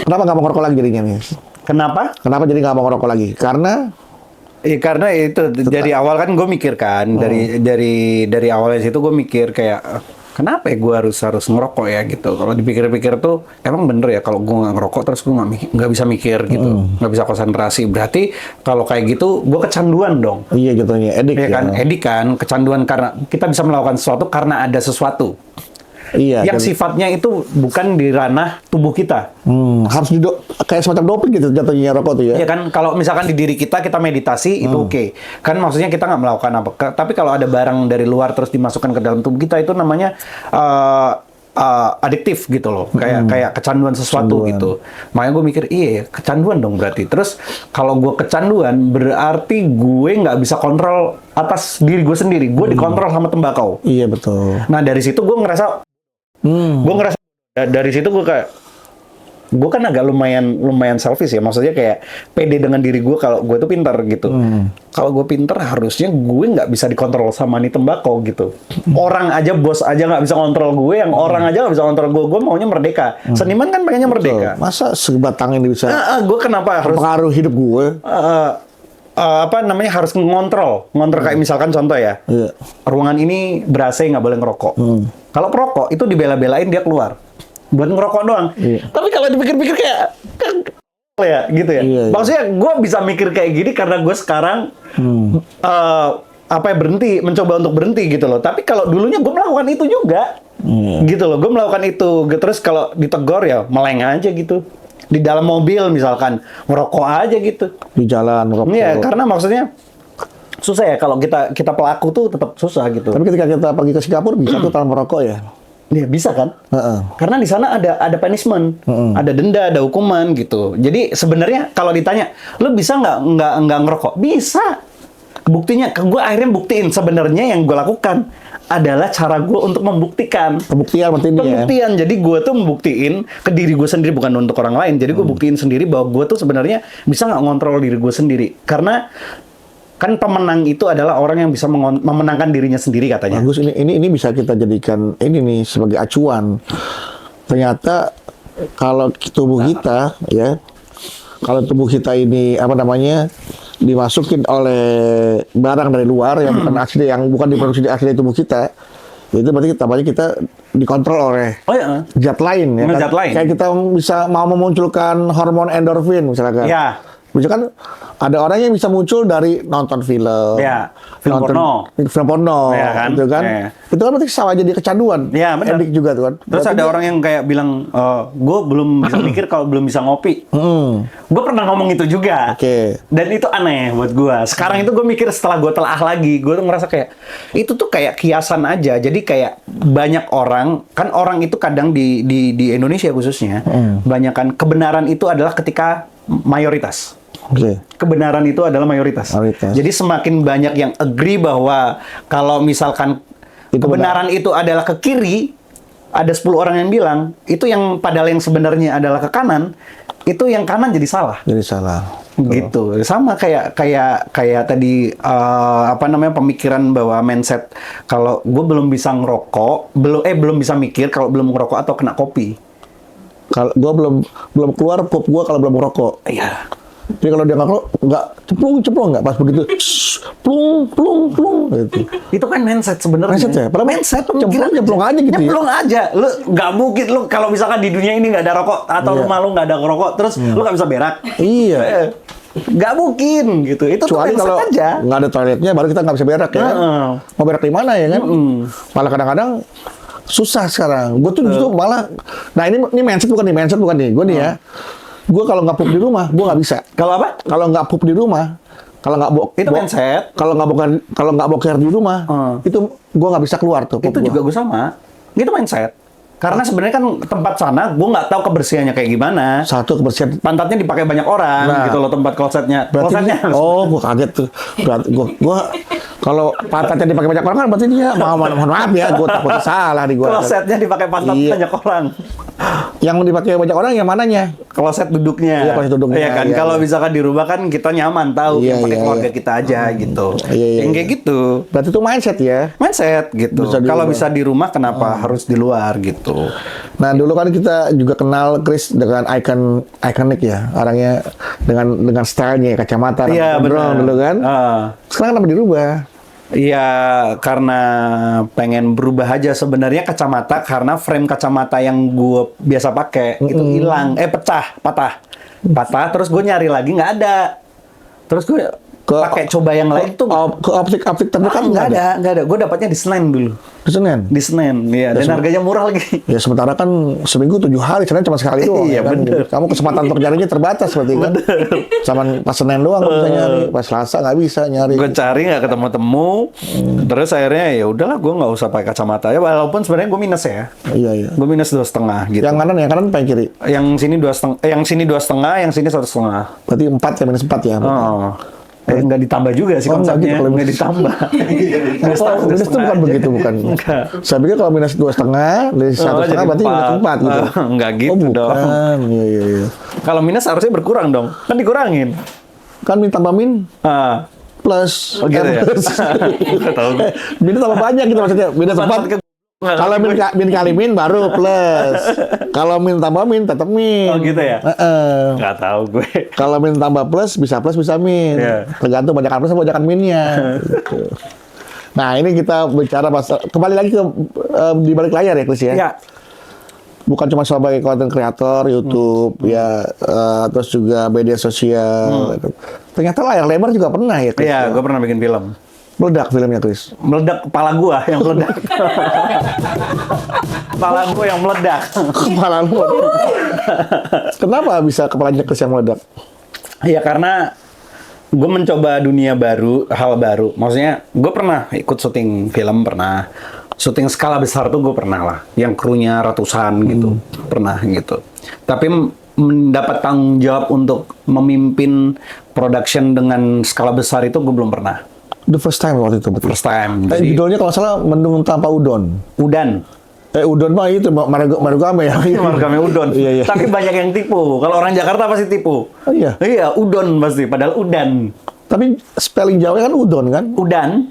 Kenapa nggak mau ngerokok lagi jadinya nih? Kenapa? Kenapa jadi nggak mau ngerokok lagi? Karena Karena itu dari awal kan gue mikir kan, dari awalnya situ gue mikir kayak kenapa ya gue harus ngerokok ya gitu. Kalau dipikir-pikir tuh emang bener ya kalau gue nggak ngerokok terus gue nggak bisa mikir gitu, nggak bisa konsentrasi. Berarti kalau kayak gitu gue kecanduan dong. iya jatuhnya edik Ya ya. kan, edik kan, kecanduan karena kita bisa melakukan sesuatu karena ada sesuatu Iya. yang dan- sifatnya itu bukan di ranah tubuh kita. harus kayak semacam doping gitu jatuhnya rokok tuh ya. Ya kan, kalau misalkan di diri kita meditasi itu oke. Kan maksudnya kita nggak melakukan apa. Tapi kalau ada barang dari luar terus dimasukkan ke dalam tubuh kita itu namanya adiktif gitu loh. Kayak kecanduan sesuatu gitu. Makanya gue mikir, iya ya, kecanduan dong berarti. Terus kalau gue kecanduan berarti gue nggak bisa kontrol atas diri gue sendiri. Gue dikontrol sama tembakau. Iya betul. Nah dari situ gue ngerasa, dari situ gue kayak, gue kan agak lumayan selfish ya, maksudnya kayak pede dengan diri gue kalau gue tuh pintar gitu. Kalau gue pintar harusnya gue nggak bisa dikontrol sama nih tembakau gitu. Orang aja, bos aja nggak bisa kontrol gue, yang orang aja nggak bisa kontrol gue maunya merdeka. Seniman kan pengennya merdeka. Betul. Masa sebatang ini bisa Gue kenapa harus pengaruh hidup gue? harus ngontrol kayak misalkan contoh ya, Iya. ruangan ini ber-AC nggak boleh ngerokok. Kalau perokok itu dibela-belain dia keluar buat ngerokok doang. Iya. Tapi kalau dipikir-pikir kayak kan ya gitu ya. Iya, iya. Maksudnya gue bisa mikir kayak gini karena gue sekarang mencoba untuk berhenti gitu loh. Tapi kalau dulunya gue melakukan itu juga, gitu loh. Gue melakukan itu. Terus kalau ditegor ya meleng aja gitu. Di dalam mobil misalkan ngerokok aja gitu. Di jalan ngerokok. Iya, karena maksudnya susah ya kalau kita pelaku tuh tetap susah gitu. Tapi ketika kita pergi ke Singapura bisa tuh tanpa merokok ya. Iya bisa kan? Heeh. Karena di sana ada punishment, ada denda, ada hukuman gitu. Jadi sebenarnya kalau ditanya, lu bisa nggak ngerokok? Bisa. Buktinya, gue akhirnya buktiin sebenarnya yang gue lakukan adalah cara gue untuk membuktikan. Pembuktian seperti ini ya. Pembuktian. Jadi gue tuh membuktiin ke diri gue sendiri, bukan untuk orang lain. Jadi gue buktiin sendiri bahwa gue tuh sebenarnya bisa nggak ngontrol diri gue sendiri. Karena kan pemenang itu adalah orang yang bisa memenangkan dirinya sendiri katanya. Bagus, ini bisa kita jadikan ini nih sebagai acuan. Ternyata kalau tubuh kita ya, kalau tubuh kita ini apa namanya dimasukin oleh barang dari luar yang bukan asli, yang bukan diproduksi di asli tubuh kita, itu berarti kita dikontrol oleh Oh ya. zat lain ya. Zat lain. Kayak kita bisa mau memunculkan hormon endorfin misalkan. Ya. Misalkan ada orang yang bisa muncul dari nonton film, Ya, film porno. film porno, Ya kan? gitu kan? Ya. Itu kan berarti sama jadi kecanduan, Ya, benar. edik juga tuh kan. Terus Berarti ada dia- orang yang kayak bilang, gue belum bisa mikir kalau belum bisa ngopi. Gue pernah ngomong itu juga. Oke. Dan itu aneh buat gue. Sekarang itu gue mikir setelah gue telah lagi, gue tuh ngerasa kayak itu tuh kayak kiasan aja. Jadi kayak banyak orang, kan orang itu kadang di Indonesia khususnya, banyakan kebenaran itu adalah ketika mayoritas. Oke. Kebenaran itu adalah mayoritas. Mayoritas. Jadi semakin banyak yang agree bahwa kalau misalkan Itu kebenaran itu adalah ke kiri, ada 10 orang yang bilang, itu yang padahal yang sebenarnya adalah ke kanan, itu yang kanan jadi salah. Jadi salah. Gitu. Sama kayak tadi pemikiran bahwa mindset kalau gue belum bisa ngerokok, belum bisa mikir kalau belum ngerokok atau kena kopi. Kalau gue belum keluar pup gue kalau belum merokok. Iya. Jadi kalau dia nggak ceplung nggak pas begitu, plung gitu. Itu kan mindset sebenarnya. Mindset ya? Padahal mindset nyemplung aja gitu ya? Nyemplung aja. Lu nggak mungkin lu kalau misalkan di dunia ini nggak ada rokok atau Iya. rumah lu nggak ada rokok terus lu nggak bisa berak. Iya. Nggak mungkin gitu. Itu tuh Kecuali mindset kalau aja. nggak ada toiletnya baru kita nggak bisa berak ya kan? Heeh. Mau berak di mana ya kan? Malah kadang-kadang susah sekarang. Gue tuh justru malah, nah ini mindset bukan nih. Gue nih ya, gue kalau nggak pup di rumah, gue nggak bisa. Kalau apa? Kalau nggak pup di rumah, kalau nggak Itu mindset. kalau nggak boker di rumah, itu gue nggak bisa keluar tuh. Itu pup juga gua. gue sama. Itu mindset. Karena sebenarnya kan tempat sana gue nggak tahu kebersihannya kayak gimana. Satu kebersihan. Pantatnya dipakai banyak orang Nah. gitu loh tempat klosetnya. Berarti Klosetnya. oh, gue kaget tuh. Berarti gue kalau pantatnya dipakai banyak orang kan berarti dia mohon maaf ya, gue takut salah di gue. Klosetnya dipakai pantat Iya. banyak orang. Yang dipakai banyak orang yang mananya? Kloset duduknya. Iya, kloset duduknya, Iya kan, iya, kalau iya. misalkan di rumah kan kita nyaman tahu Iya, yang pakai iya, keluarga iya. kita aja gitu. Iya. Yang kayak gitu. Berarti itu mindset ya. Mindset gitu. Bisa di Kalau rumah. bisa di rumah kenapa harus di luar gitu. Nah dulu kan kita juga kenal Chris dengan ikonik ya, orangnya dengan stylenya, kacamata, Iya rambut benar. gondrong dulu kan. Sekarang kenapa dirubah? Iya, karena pengen berubah aja sebenarnya kacamata karena frame kacamata yang gue biasa pakai itu hilang, patah. Terus gue nyari lagi nggak ada. Terus gue pakai coba yang lain tuh ke optik terdekat nggak ada. Gue dapatnya di Senen dulu. Di Senin. Di Senen, iya. Dan harganya murah lagi. Ya sementara kan seminggu 7 hari, Senin cuma sekali doang. Iya, ya kan? bener. Kamu kesempatan untuk nyarinya terbatas berarti kan. Sama pas Senin doang kamu bisa nyari, pas Selasa nggak bisa nyari. Gue cari nggak ketemu-temu. Terus akhirnya ya udahlah, gue nggak usah pakai kacamata ya. Walaupun sebenarnya gue minus ya. Iya. Gue minus 2,5 gitu. Yang kanan apa yang kiri? Yang sini 2,5, yang sini 2,5, yang sini 1,5. Berarti 4 ya, minus 4 ya. Oh. Nggak ditambah juga sih Oh, nggak konsepnya. gitu kalau Nggak minus. ditambah. Oh, minus itu bukan begitu, bukan. Enggak. Saya pikir kalau minus 2,5, dari 1,5 jadi berarti minus 4 gitu. Enggak gitu Oh, dong. bukan. Iya. Kalau minus harusnya berkurang dong. Kan dikurangin. Kan min tambah min plus. Oh, gitu ya? plus. Nggak tahu. Min tambah banyak gitu maksudnya. Minus 4. Kalau min kali min baru plus. Kalau min tambah min tetap min. Oh, gitu ya? Nggak tahu gue. Kalau min tambah plus bisa min. Iya. Tergantung banyakan plus atau banyakan minnya. Gitu. Nah ini kita bicara kembali lagi ke di balik layar ya Chris ya. Ya. Bukan cuma sebagai konten kreator YouTube ya, terus juga media sosial. Ternyata layar lebar juga pernah ya Chris. Iya, gue pernah bikin film. Meledak filmnya Chris. Meledak kepala gua yang meledak. Kepala gua yang meledak. Kepala lu. Kenapa bisa kepalanya Chris yang meledak? Ya karena gue mencoba dunia baru, hal baru. Maksudnya gue pernah ikut syuting film, pernah. Syuting skala besar tuh gue pernah lah. Yang krunya ratusan gitu. Pernah gitu. Tapi mendapat tanggung jawab untuk memimpin production dengan skala besar itu gue belum pernah. The first time waktu itu betul. First time. Jadi, Judulnya kalau nggak salah Mendung Tanpa Udon. Udan. Udon mah itu Marugame ya. Marugame udon. Iya. Tapi banyak yang tipu. Kalau orang Jakarta pasti tipu. Oh, iya. Iya, udon pasti. Padahal udan. Tapi spelling Jawa kan udon kan? Udan.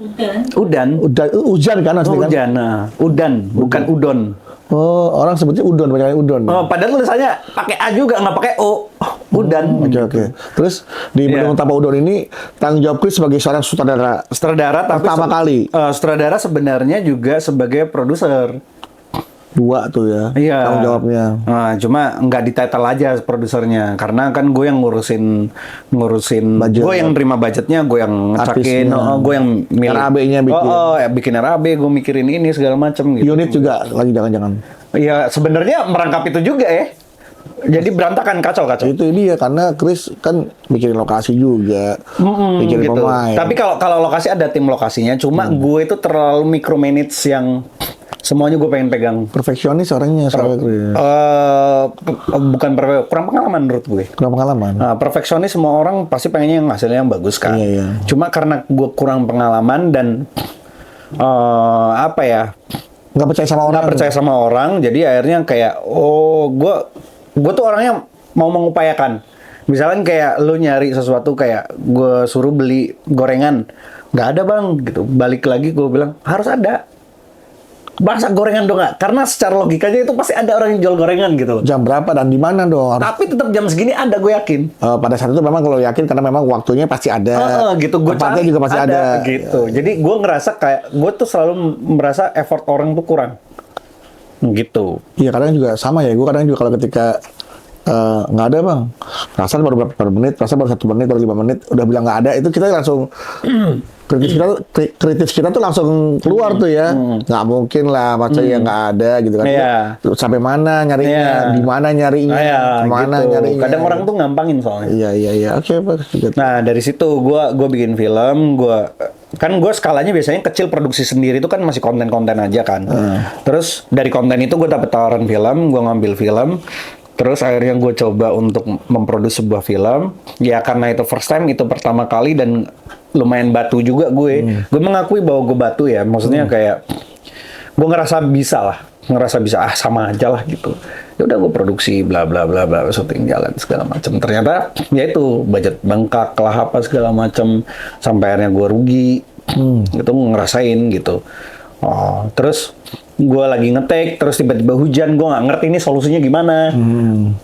Hujan kan asli kan? Hujan. Nah. Udan, bukan udon. Oh, orang sebutnya udon, banyak yang udon. Oh, padahal tulisannya pakai A juga, nggak pakai O. Udan. Oke. Terus di Iya. Mendung Tanpa Udon ini tanggung jawab Chris sebagai seorang sutradara. Sutradara tapi Pertama kali. Sutradara sebenarnya juga sebagai produser. Dua tuh ya. Iya. Tanggung jawabnya. Nah, cuma nggak di title aja produsernya, karena kan gue yang ngurusin Budget. gue yang terima budgetnya, gue yang ngecakin, Artisnya. gue yang milih. RAB-nya bikin. Ya, bikin RAB, gue mikirin ini segala macam. Gitu. Unit juga lagi jangan-jangan. Ya sebenarnya merangkap itu juga ya. Jadi berantakan, kacau. Itu dia karena Chris kan mikirin lokasi juga, mikirin Gitu. pemain. Tapi kalau lokasi ada tim lokasinya, cuma gue itu terlalu micromanage yang semuanya gue pengen pegang. Perfeksionis orangnya soalnya Chris. Bukan kurang pengalaman menurut gue. Kurang pengalaman. Perfeksionis semua orang pasti pengennya yang hasilnya yang bagus kan. Iya, iya. Cuma karena gue kurang pengalaman dan apa ya, Nggak percaya sama orang. nggak percaya sama orang, jadi akhirnya kayak gue tuh orangnya mau mengupayakan. Misalnya kayak lu nyari sesuatu, kayak gue suruh beli gorengan, nggak ada bang, gitu. Balik lagi gue bilang harus ada. Masa gorengan dong nggak? Karena secara logikanya itu pasti ada orang yang jual gorengan gitu loh. Jam berapa dan di mana dong? Harus, Tapi tetap jam segini ada, gue yakin. pada saat itu memang kalau yakin karena memang waktunya pasti ada. Gitu, gue Tempatnya cari juga pasti ada. gitu. Jadi gue ngerasa kayak gue tuh selalu merasa effort orang tuh kurang gitu. Iya kadang juga sama ya. Gue kadang juga kalau ketika nggak ada bang, perasaan baru berapa menit, perasaan baru 1 menit, baru 5 menit, udah bilang nggak ada, itu kita langsung kritis kita tuh langsung keluar tuh ya. Nggak mungkin lah, masa ya nggak ada gitu kan. Iya. Terus sampai mana nyarinya, Iya. di mana nyarinya, kemana gitu. nyarinya. Kadang orang tuh ngampangin soalnya. Iya. Oke, bagus. Nah dari situ gue bikin film, gue skalanya biasanya kecil, produksi sendiri itu kan masih konten-konten aja kan. Terus dari konten itu gue dapet tawaran film, gue ngambil film. Terus akhirnya gue coba untuk memproduksi sebuah film. Ya karena itu first time, itu pertama kali dan lumayan batu juga gue. Gue mengakui bahwa gue batu ya. Maksudnya kayak gue ngerasa bisa sama aja lah gitu. Ya udah gue produksi bla bla bla bla, syuting jalan segala macam. Ternyata ya itu budget bengkak lah apa segala macam, sampai akhirnya gue rugi. Itu ngerasain gitu. Terus gue lagi nge-take, terus tiba-tiba hujan, gue nggak ngerti ini solusinya gimana.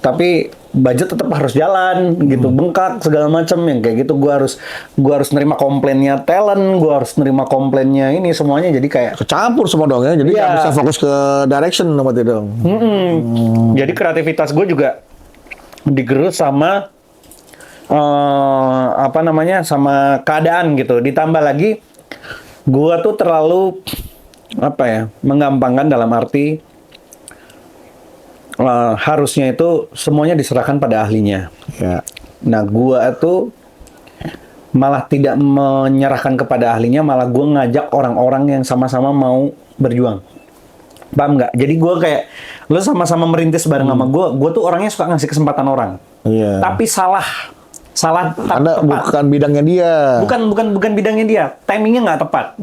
Tapi budget tetap harus jalan, gitu, bengkak segala macam yang kayak gitu. Gue harus nerima komplainnya talent, gue harus nerima komplainnya ini semuanya, jadi kayak Kecampur semua dong ya, jadi Iya. nggak bisa fokus ke direction berarti dong. jadi kreativitas gue juga digerus sama sama keadaan gitu. Ditambah lagi gue tuh terlalu menggampangkan dalam arti harusnya itu semuanya diserahkan pada ahlinya. Ya. Nah, gua tuh malah tidak menyerahkan kepada ahlinya, malah gua ngajak orang-orang yang sama-sama mau berjuang. Paham nggak? Jadi gua kayak, lo sama-sama merintis bareng sama gua tuh orangnya suka ngasih kesempatan orang. Iya. Tapi salah Karena tepat. bukan bidangnya dia. Bukan bidangnya dia, timingnya nggak tepat.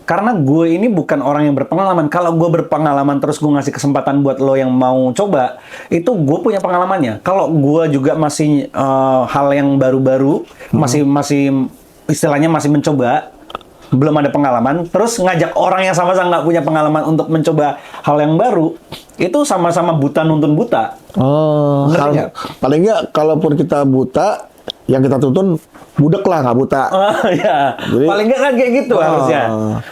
Karena gue ini bukan orang yang berpengalaman. Kalau gue berpengalaman terus gue ngasih kesempatan buat lo yang mau coba, itu gue punya pengalamannya. Kalau gue juga masih hal yang baru-baru, masih istilahnya masih mencoba, belum ada pengalaman, terus ngajak orang yang sama-sama nggak punya pengalaman untuk mencoba hal yang baru, itu sama-sama buta nuntun buta. Ngerti nggak? Paling nggak kalaupun kita buta, yang kita tuntun budek lah, nggak buta. Ya, paling nggak kan kayak gitu harusnya.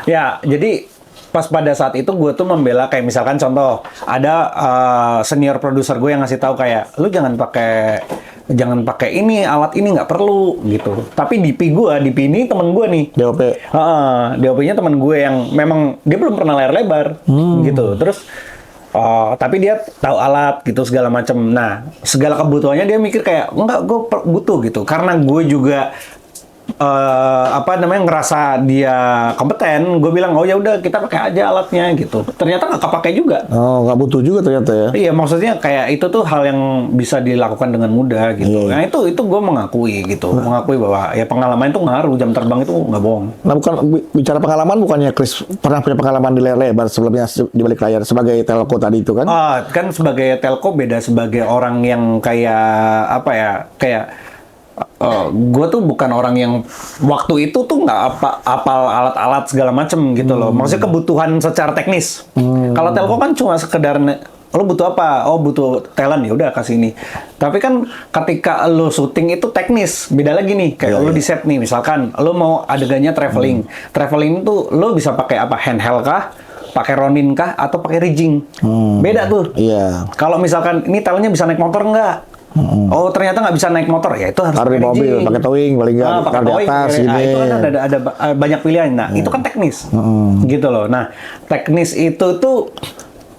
Ya, jadi pas pada saat itu gue tuh membela, kayak misalkan contoh ada senior produser gue yang ngasih tahu kayak, lu jangan pakai ini, alat ini nggak perlu gitu. Tapi DP ini temen gue nih. DOP. DOP-nya temen gue yang memang dia belum pernah layar lebar gitu. Terus tapi dia tahu alat gitu segala macam. Nah, segala kebutuhannya dia mikir kayak enggak, gue butuh gitu. Karena gue juga ngerasa dia kompeten, gue bilang ya udah kita pakai aja alatnya gitu. Ternyata nggak kepake juga. Nggak butuh juga ternyata ya. Iya, maksudnya kayak itu tuh hal yang bisa dilakukan dengan mudah gitu. Nah itu gue mengakui gitu, mengakui bahwa ya pengalaman itu ngaruh, jam terbang itu nggak bohong. Nah, bukan bicara pengalaman, bukannya Chris pernah punya pengalaman di layar lebar sebelumnya di balik layar sebagai telco tadi itu kan? Kan sebagai telco beda sebagai orang yang kayak gue tuh bukan orang yang waktu itu tuh nggak apal alat-alat segala macem gitu loh. Maksudnya kebutuhan secara teknis. Kalau telco kan cuma sekedar lo butuh apa? Oh butuh talent, ya udah kasih ini. Tapi kan ketika lo syuting itu teknis, beda lagi nih. Kayak lo di set nih, misalkan lo mau adegannya traveling. Traveling itu lo bisa pakai apa? Handheld kah? pakai Ronin kah atau pakai rigging. Beda tuh. Iya. Kalau misalkan ini talentnya bisa naik motor nggak? Oh ternyata nggak bisa naik motor, ya itu harus Taruh di pakai mobil, rigging. pakai towing, paling nggak pakai taruh di towing, atas ya, gini. itu kan ada banyak pilihan. Nah, itu kan teknis. Gitu loh. Nah, teknis itu tuh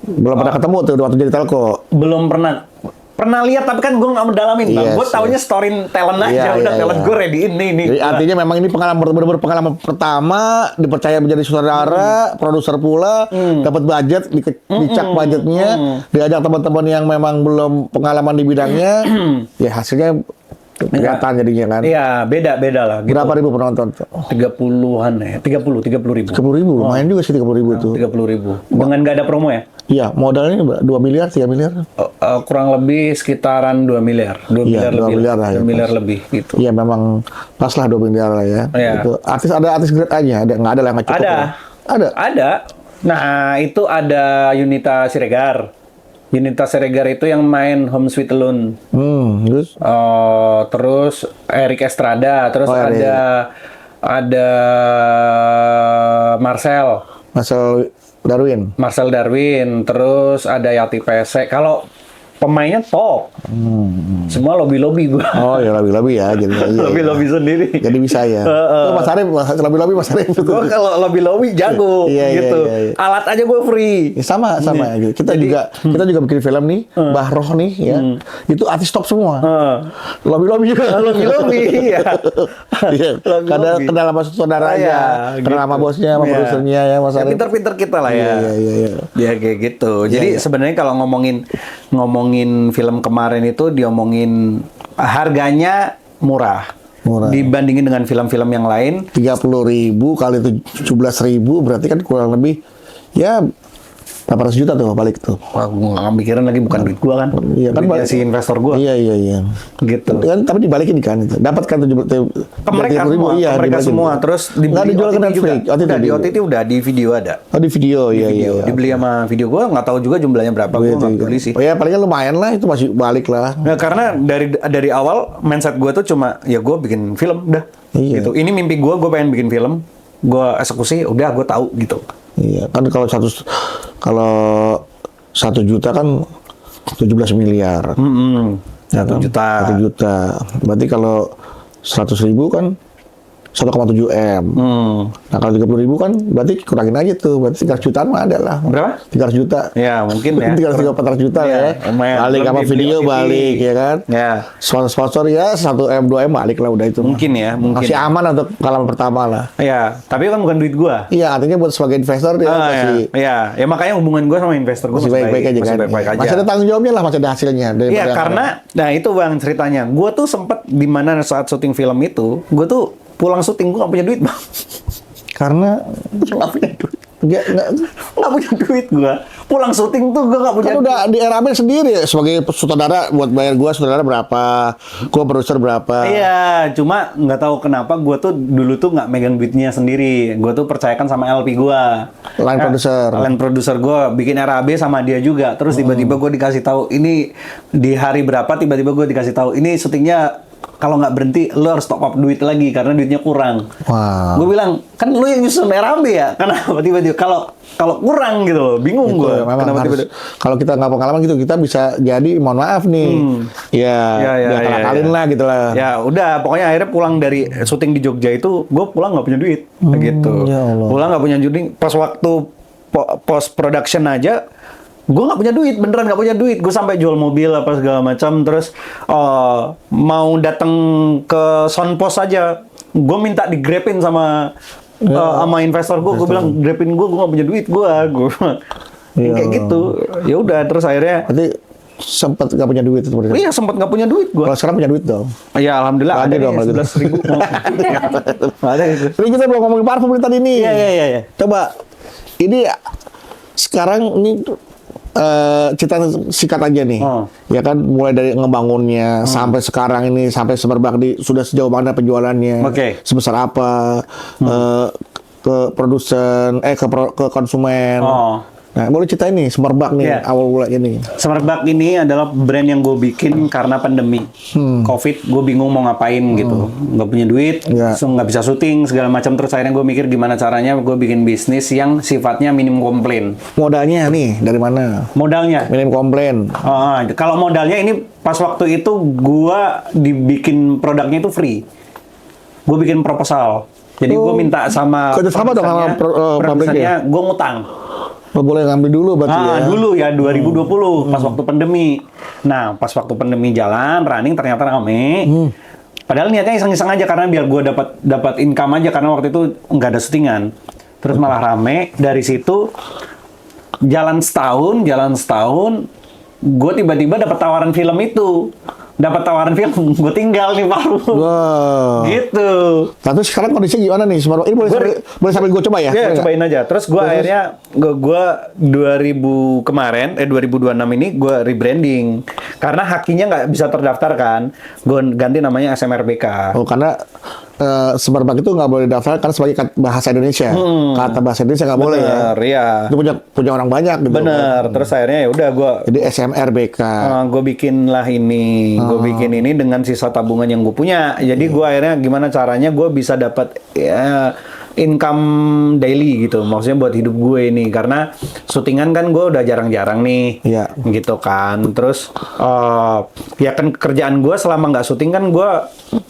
Belum pernah ketemu tuh waktu jadi telco. belum pernah lihat, tapi kan gue nggak mendalamin. Bang. Yes, Gue taunya story talent aja, Iya, udah iya, talent iya. gue ready ini. Jadi artinya memang ini benar-benar pengalaman pertama, dipercaya menjadi sutradara, produser pula, dapat budget, dicak budgetnya, diajak teman-teman yang memang belum pengalaman di bidangnya, ya hasilnya kelihatan jadinya kan. Iya, beda lah. Gitu. Berapa ribu penonton? 30-an ya, 30 ribu. 30.000, lumayan juga sih 30.000 tuh. 30 ribu. Dengan nggak ada promo ya? Iya, modalnya 2 miliar, 3 miliar. Kurang lebih sekitaran 2 miliar. 2 Iya, miliar 2 lebih. miliar lah ya, 2 miliar pas. lebih gitu. Iya, memang pas lah 2 miliar lah ya. Iya. Gitu. Ada artis grade A-nya, nggak ada lah yang nggak cukup. Ada. Ya? Ada. Ada. Nah, itu ada Yunita Siregar. Yunita Siregar itu yang main Home Sweet Alone. Terus? Terus Eric Estrada, terus Oh, Eric. ada Marcel Darwin, terus ada Yati Pesek. Kalau pemainnya top. Semua lobby-lobby gua. Oh ya lobby-lobby ya, jadi iya, Lobby-lobby iya. sendiri. Jadi bisa ya. Tuh Mas Arif, lobby-lobby Mas Arif. Gua kalau lobby-lobby jago Iya, iya, gitu. iya, iya. Alat aja gua free. Ya, sama gitu. Kita juga bikin film nih, Bahroh nih ya. Itu artis top semua. Lobby-lobby juga. Lobby-lobby ya. Iya. Lobby-lobby. Kenal sama saudaranya, Iya, kenal sama gitu. bosnya, sama Iya. produsernya ya Mas Ya, Arif. pinter-pinter kita lah ya. Iya. Ya kayak gitu. Jadi iya. sebenarnya kalau ngomongin film kemarin itu diomongin harganya murah. Murah. Dibandingin dengan film-film yang lain. 30.000 kali 17.000 berarti kan kurang lebih ya 800 juta tuh balik tuh. Wah, gua nggak mikirin lagi, bukan duit gua kan. Iya kan Duitnya si investor gua. Iya. Gitu. Kan tapi dibalikin kan itu. Dapat kan 70.000. Ke mereka semua, iya, ke mereka dibalikin. semua. Terus Nggak dibeli dijual ke OTT juga. Netflix. Udah, di OTT udah, di video ada. Oh di video, iya. Dibeli sama video gua, nggak tahu juga jumlahnya berapa. Gua nggak peduli sih. Oh ya palingan lumayan lah, itu masih balik lah. Nah, karena dari awal mindset gue tuh cuma ya gue bikin film dah. Iya. Gitu. Ini mimpi gue pengen bikin film. Gue eksekusi, udah gue tahu gitu. Iya, kan kalau 1 juta kan 17 miliar. 1 juta. 1 juta. Berarti kalau 100.000 kan 1,7 M. Nah kalau 30.000 kan berarti kurangin aja tuh, berarti 300 jutaan mah ada lah. Berapa? 300 juta. Ya mungkin ya. 300-400 juta Iya, ya. lumayan. Balik Belum sama dibeli video OTT. balik ya kan. Ya. Sponsor ya 1 M 2 M balik lah udah itu. Mungkin ya, mungkin. Masih aman untuk pengalaman pertama lah. Ya, tapi kan bukan duit gue. Iya, artinya buat sebagai investor dia masih ya makanya hubungan gue sama investor gue masih baik-baik aja kan. baik-baik aja. Masih ada tanggung jawabnya lah, masih ada hasilnya. Iya, daripada yang karena nah itu Bang ceritanya. Gue tuh sempet di mana saat syuting film itu, gue tuh pulang syuting gue gak punya duit, Bang. karena Gak punya duit. nggak Gak punya duit gue. Pulang syuting tuh gue gak punya kan udah di RAB sendiri ya, sebagai sutradara buat bayar gua sutradara berapa, gua produser berapa. Iya, cuma nggak tahu kenapa gue tuh dulu tuh nggak megang duitnya sendiri. Gue tuh percayakan sama LP gue. Line producer. Line producer gue bikin RAB sama dia juga. Terus tiba-tiba gue dikasih tahu ini di hari berapa. Tiba-tiba gue dikasih tahu ini syutingnya kalau nggak berhenti lo harus top up duit lagi karena duitnya kurang. Wah. Gue bilang kan lo yang nyusun RAB ya. Kenapa tiba-tiba kalau kurang gitu loh, bingung Itu gue. memang Kenapa harus, tiba-tiba? kalau kita nggak pengalaman gitu, kita bisa jadi mohon maaf nih, Ya, diakal-akalin lah gitu lah. Ya udah, pokoknya akhirnya pulang dari syuting di Jogja itu, gue pulang nggak punya duit, gitu. ya Allah. Pulang nggak punya duit, pas waktu post production aja, gue nggak punya duit, beneran nggak punya duit. Gue sampai jual mobil apa segala macam, terus mau datang ke soundpost aja, gue minta digrepin sama investor gue bilang grepin gue nggak punya duit gue Ya kayak Allah. gitu. Ya udah, terus akhirnya Berarti sempat nggak punya duit itu berarti. iya sempat nggak punya duit gue. Kalau sekarang punya duit dong. Ya alhamdulillah Ada ada dong, nih kalau gitu. 11.000. Ada itu. Tapi kita belum ngomongin parfum tadi nih. Iya. Coba ini sekarang ini cerita singkat aja nih. Ya kan mulai dari ngebangunnya sampai sekarang ini sampai semerbak di sudah sejauh mana penjualannya. Oke. Sebesar apa ke produsen ke konsumen. Nah, boleh ceritain nih Semerbak nih Iya. awal mulai ini. Semerbak ini adalah brand yang gue bikin karena pandemi. Covid, gue bingung mau ngapain gitu. Nggak punya duit, Iya. so nggak bisa syuting, segala macam. Terus akhirnya gue mikir gimana caranya gue bikin bisnis yang sifatnya minim komplain. Modalnya nih dari mana? Modalnya, Minim komplain. kalau modalnya ini pas waktu itu gue dibikin produknya itu free. Gue bikin proposal. Jadi gue minta sama Kerja sama dong sama pabriknya? gue ngutang. Oh, boleh ngambil dulu berarti ya. Dulu ya 2020 pas waktu pandemi. Nah, pas waktu pandemi jalan running ternyata rame. Padahal niatnya iseng-iseng aja karena biar gue dapat income aja karena waktu itu nggak ada syutingan. Terus malah rame dari situ jalan setahun, gue tiba-tiba dapat tawaran film itu. Dapat tawaran film, gue tinggal nih Parfum. Wah. Gitu. Nah, terus sekarang kondisinya gimana nih Semerbak? Ini boleh sambil gue coba ya? Ya, Boleh cobain aja. Terus gue akhirnya gue 2026 ini gue rebranding karena hakinya nggak bisa terdaftar kan. Gue ganti namanya SMRBK. nggak? Oh, karena Semerbak itu nggak boleh daftar karena sebagai bahasa Indonesia. Kata bahasa Indonesia nggak boleh ya. Bener, iya. Itu punya orang banyak gitu. Bener. Terus akhirnya ya udah gue Jadi SMRBK. gue bikin lah ini, gue bikin ini dengan sisa tabungan yang gue punya. Jadi gue akhirnya gimana caranya gue bisa dapat income daily gitu. Maksudnya buat hidup gue ini karena syutingan kan gue udah jarang-jarang nih, Iya. gitu kan. Terus ya kan kerjaan gue selama nggak syuting kan gue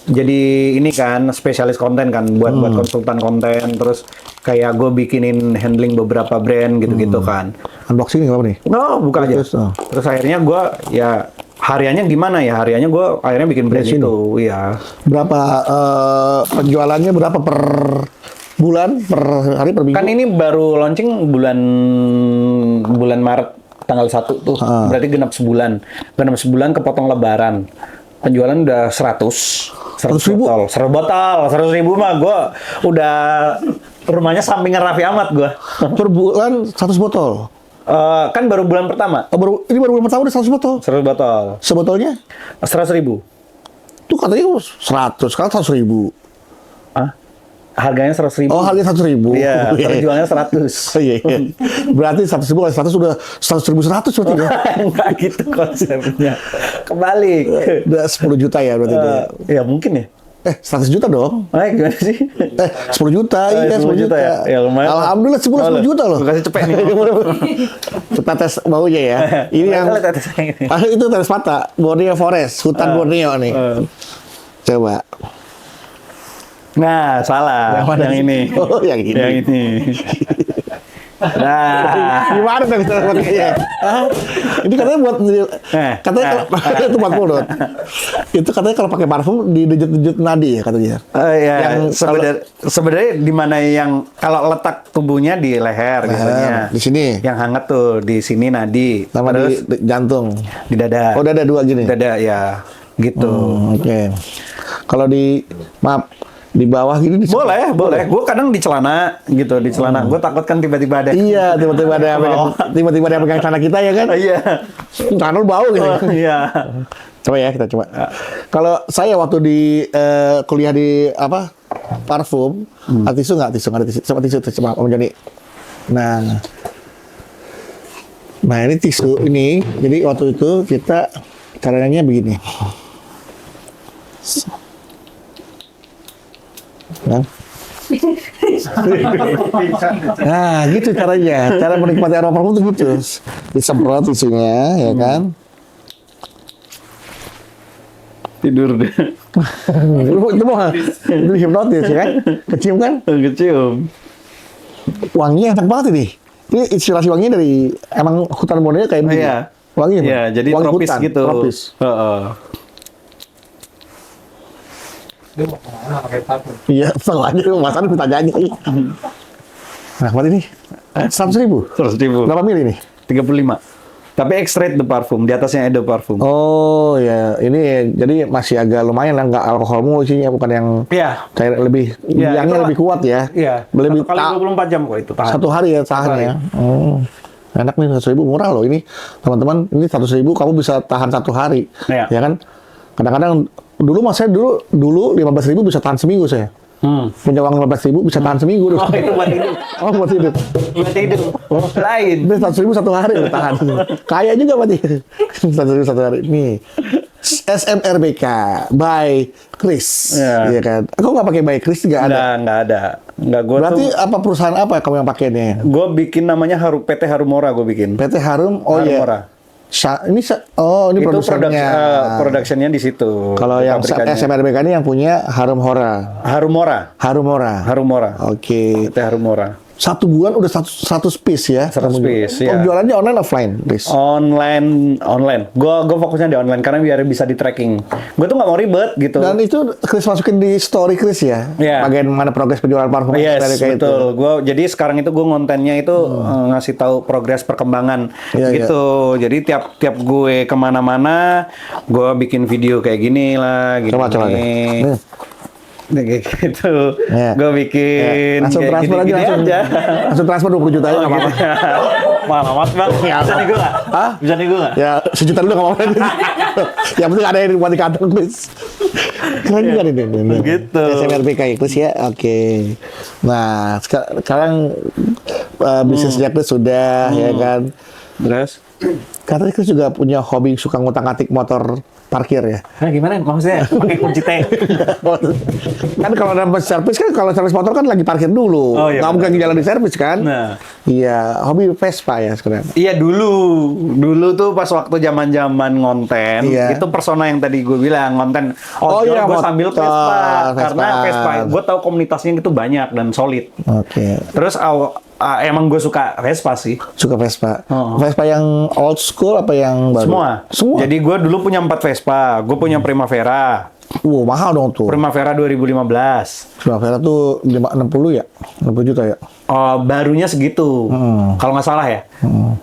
jadi ini kan spesialis konten kan buat konsultan konten. Terus kayak gue bikinin handling beberapa brand gitu-gitu kan. Unboxing apa nih? Oh, buka aja. Terus, oh. Terus akhirnya gue ya hariannya gimana ya? Hariannya gue akhirnya bikin brand Dari sini? itu, iya. Berapa penjualannya berapa per bulan, per hari, per minggu? Kan ini baru launching bulan Maret tanggal 1 tuh. Berarti genap sebulan. Genap sebulan kepotong lebaran. Penjualan udah 100 ribu? botol. 100 botol. 100 ribu mah gue udah rumahnya sampingan Raffi Ahmad gue. Per bulan 100 botol. Kan baru bulan pertama. Oh, ini baru bulan pertama udah 100 botol. 100 botol. Sebotolnya? 100 ribu. Tuh katanya 100, sekarang 100 ribu. Hah? Harganya 100 ribu. Oh, harganya 100 ribu. Iya, terjualnya 100. Oh, iya. Berarti 100 ribu kali 100 sudah 100 ribu 100 berarti ya? Enggak gitu konsepnya. Kebalik. Udah 10 juta ya berarti dia. Ya mungkin ya. 100 juta dong. Gimana sih? 10 juta, iya 10 juta. ya. Ya lumayan. Alhamdulillah sebulan 10 juta loh. Gue kasih cepet nih. Kita tes baunya ya. Ini yang itu tetes mata, Borneo Forest, hutan Borneo nih. Coba. Nah, salah. Yang ini. Oh, yang ini. Yang ini. Nah. Gimana tadi tetes matanya? Ini katanya buat katanya kalau itu buat mulut. Itu katanya kalau pakai parfum di dejut-dejut nadi ya katanya. Ya, Yang sebenarnya di mana yang kalau letak tubuhnya di leher biasanya. di sini. Yang hangat tuh di sini nadi. Sama Terus di jantung. di dada. Oh, dada dua gini. Dada ya. Gitu. Oke. Kalau di bawah gini Boleh. Gue kadang di celana gitu, di celana. Gue takut kan tiba-tiba ada. Iya, tiba-tiba ada yang pegang celana kita ya kan? Iya. Celana lu bau gitu. Iya. Coba ya, kita coba. Kalau saya waktu di kuliah di parfum, ada tisu nggak? Tisu nggak ada tisu. Coba tisu, coba Om Joni. Nah ini tisu ini. Jadi waktu itu kita caranya begini. Nah, gitu caranya. Cara menikmati aroma parfum itu gitu. Disemprot tisunya, ya kan? Tidur deh. Itu mau hipnotis ya kan? Kecium kan? Kecium. Wanginya enak banget ini. Ini inspirasi wanginya dari emang hutan Borneo kayak begini. Iya. Wanginya. Iya, jadi wangi tropis hutan, gitu. Tropis. Dia mau kemana pakai parfum? Iya, soalnya masalah kita tanya. Nah, buat ini 100 ribu. 100 ribu. Berapa mili nih? 35. Tapi extract the parfum, di atasnya ada parfum. Oh ya, ini jadi masih agak lumayan lah, nggak alkohol mulu isinya, bukan yang Iya. kayak lebih, Iya, biangnya itu lebih kuat ya. Iya. Lebih 1 kali 24 jam kok itu tahan. satu hari ya tahan ya. Enak nih 100 ribu, murah loh ini teman-teman. Ini 100 ribu kamu bisa tahan 1 hari, Iya. ya kan? Kadang-kadang dulu mas saya dulu 15 ribu bisa tahan seminggu saya. Punya uang 15.000 bisa tahan seminggu tuh. Oh, itu buat hidup. Oh, buat hidup. Buat hidup. Lain. Ini 100.000 satu hari udah tahan. Kaya juga berarti. 100.000 satu hari. Nih. SMRBK by Chris. Iya. Iya kan? Kok nggak pakai by Chris? Nggak ada. Nggak ada. Nggak, gue Berarti tuh, apa perusahaan apa kamu yang pakai nih? gue bikin namanya PT Harumora gue bikin. PT Harum. Oh iya. Harumora. Ini Itu produksinya. productionnya di situ. Kalau yang Pabrikannya. SMRBK ini yang punya Harum Hora. Harumora. Harumora. Oke. PT Harumora. Satu bulan udah 100 piece ya? 100 piece, ya. Jualannya online offline, Chris? Online. Gue fokusnya di online karena biar bisa di tracking. Gue tuh nggak mau ribet gitu. Dan itu Chris masukin di story Chris ya? Iya. Bagaimana progres penjualan parfum Yes, SMRBK itu? betul. Jadi sekarang itu gue ngontennya itu ngasih tahu progres perkembangan Iya, gitu. Jadi tiap gue kemana-mana, gue bikin video kayak gini lah, gini. Coba deh. Nih. Nah, kayak gitu. Iya. Gue bikin Langsung kayak transfer gini-gini aja. Langsung transfer 20 juta aja nggak apa-apa. Malamat bang. Bisa nih gue nggak? Hah? Bisa nih gue nggak? Ya, sejuta dulu nggak apa-apa. Yang penting ada yang buat di kantong, Chris. Keren juga nih. Begitu. SMRBK ya, Chris ya? Oke. Nah, sekarang bisnisnya Chris sudah, ya kan? Terus? Katanya Chris juga punya hobi suka ngutang-ngatik motor parkir ya? Nah gimana maksudnya? Pakai kunci T? Kan kalau dapat servis kan, kalau servis motor kan lagi parkir dulu. Oh, iya, nggak mungkin jalan di servis kan? Nah. Iya, hobi Vespa ya sebenarnya. Iya dulu tuh pas waktu zaman ngonten, Iya. itu persona yang tadi gue bilang ngonten. Oh, Ojol iya, gue motor, sambil Vespa, karena Vespa. Vespa gue tahu komunitasnya itu banyak dan solid. Oke. Terus emang gue suka Vespa sih. Suka Vespa. Oh. Vespa yang old school apa yang baru? Semua. Jadi gue dulu punya 4 Vespa. Gue punya Primavera. Wow, mahal dong tuh. Primavera 2015. Primavera tuh 60 ya? 60 juta ya? Oh, barunya segitu. Kalau nggak salah ya.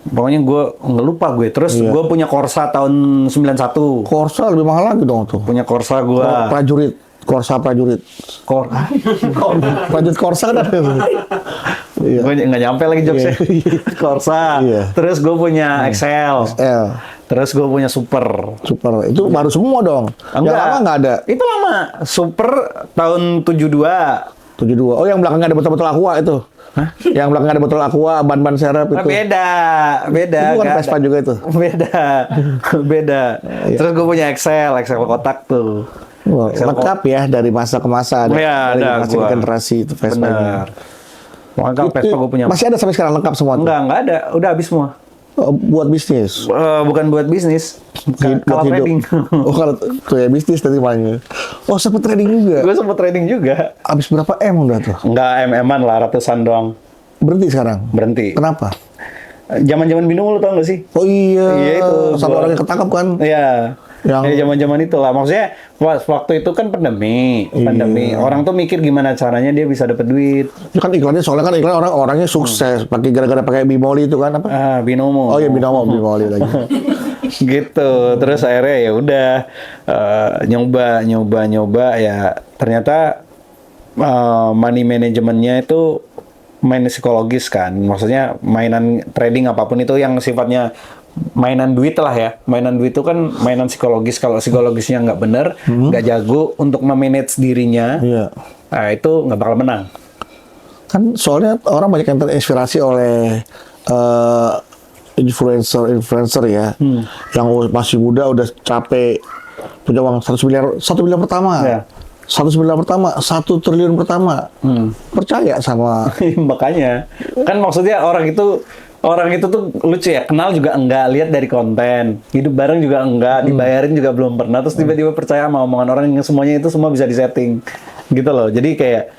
Pokoknya gue nggak lupa gue. Terus Iya. gue punya Corsa tahun 91. Corsa lebih mahal lagi dong tuh. Punya Corsa gue. Prajurit. Corsa prajurit. Prajurit Corsa kan ada. Iya. Gue nggak nyampe lagi jokesnya. Corsa. Iya. Terus gue punya Excel. L. Terus gue punya Super. Super. Itu baru semua dong. Yang lama nggak ada. Itu lama. Super tahun 72. 72. Oh, yang belakangnya ada botol-botol aqua itu. Hah? Yang belakangnya ada botol aqua, ban-ban serep itu. Beda. Itu bukan nggak Vespa ada. juga itu. Beda. Iya. Terus gue punya Excel kotak tuh. Wah, lengkap ya dari masa ke masa. Iya, dari ada generasi ke gua. generasi itu Vespa. Benar. Makanya kan Vespa gue punya. Masih ada sampai sekarang lengkap semua tuh? Enggak ada. Udah habis semua. Oh, buat bisnis. Bukan buat bisnis. Buat Kalau hidup. trading. Oh, kalau tuh ya bisnis tadi malahnya. Oh, sempet trading juga. Gue sempet trading juga. Habis berapa M udah tuh? Enggak MM-an lah, ratusan doang. Berhenti sekarang. Berhenti. Kenapa? Zaman-zaman binomo lu tau gak sih? Oh iya. Iya, itu. Satu Gua- orang yang ketangkap kan? Iya. Yang- Ya, zaman-zaman itu lah. Maksudnya waktu itu kan pandemi. Iya. Orang tuh mikir gimana caranya dia bisa dapat duit. Itu kan iklannya soalnya kan iklan orangnya sukses. Pakai gara-gara pakai Bimoli itu kan apa? Binomo. Oh iya Bimoli lagi. Gitu. Terus akhirnya ya udah nyoba ya ternyata money manajemennya itu main psikologis kan. Maksudnya mainan trading apapun itu yang sifatnya mainan duit lah ya. Mainan duit itu kan mainan psikologis. Kalau psikologisnya nggak bener, nggak jago untuk memanage dirinya, Iya. nah itu nggak bakal menang. Kan soalnya orang banyak yang terinspirasi oleh influencer ya, yang masih muda udah capek punya uang 1 miliar pertama, Iya. 1 miliar pertama, 1 triliun pertama, percaya sama Makanya kan maksudnya orang itu tuh lucu ya, kenal juga enggak, lihat dari konten, hidup bareng juga enggak, dibayarin juga belum pernah, terus tiba-tiba percaya sama omongan orang yang semuanya itu semua bisa disetting gitu loh. Jadi kayak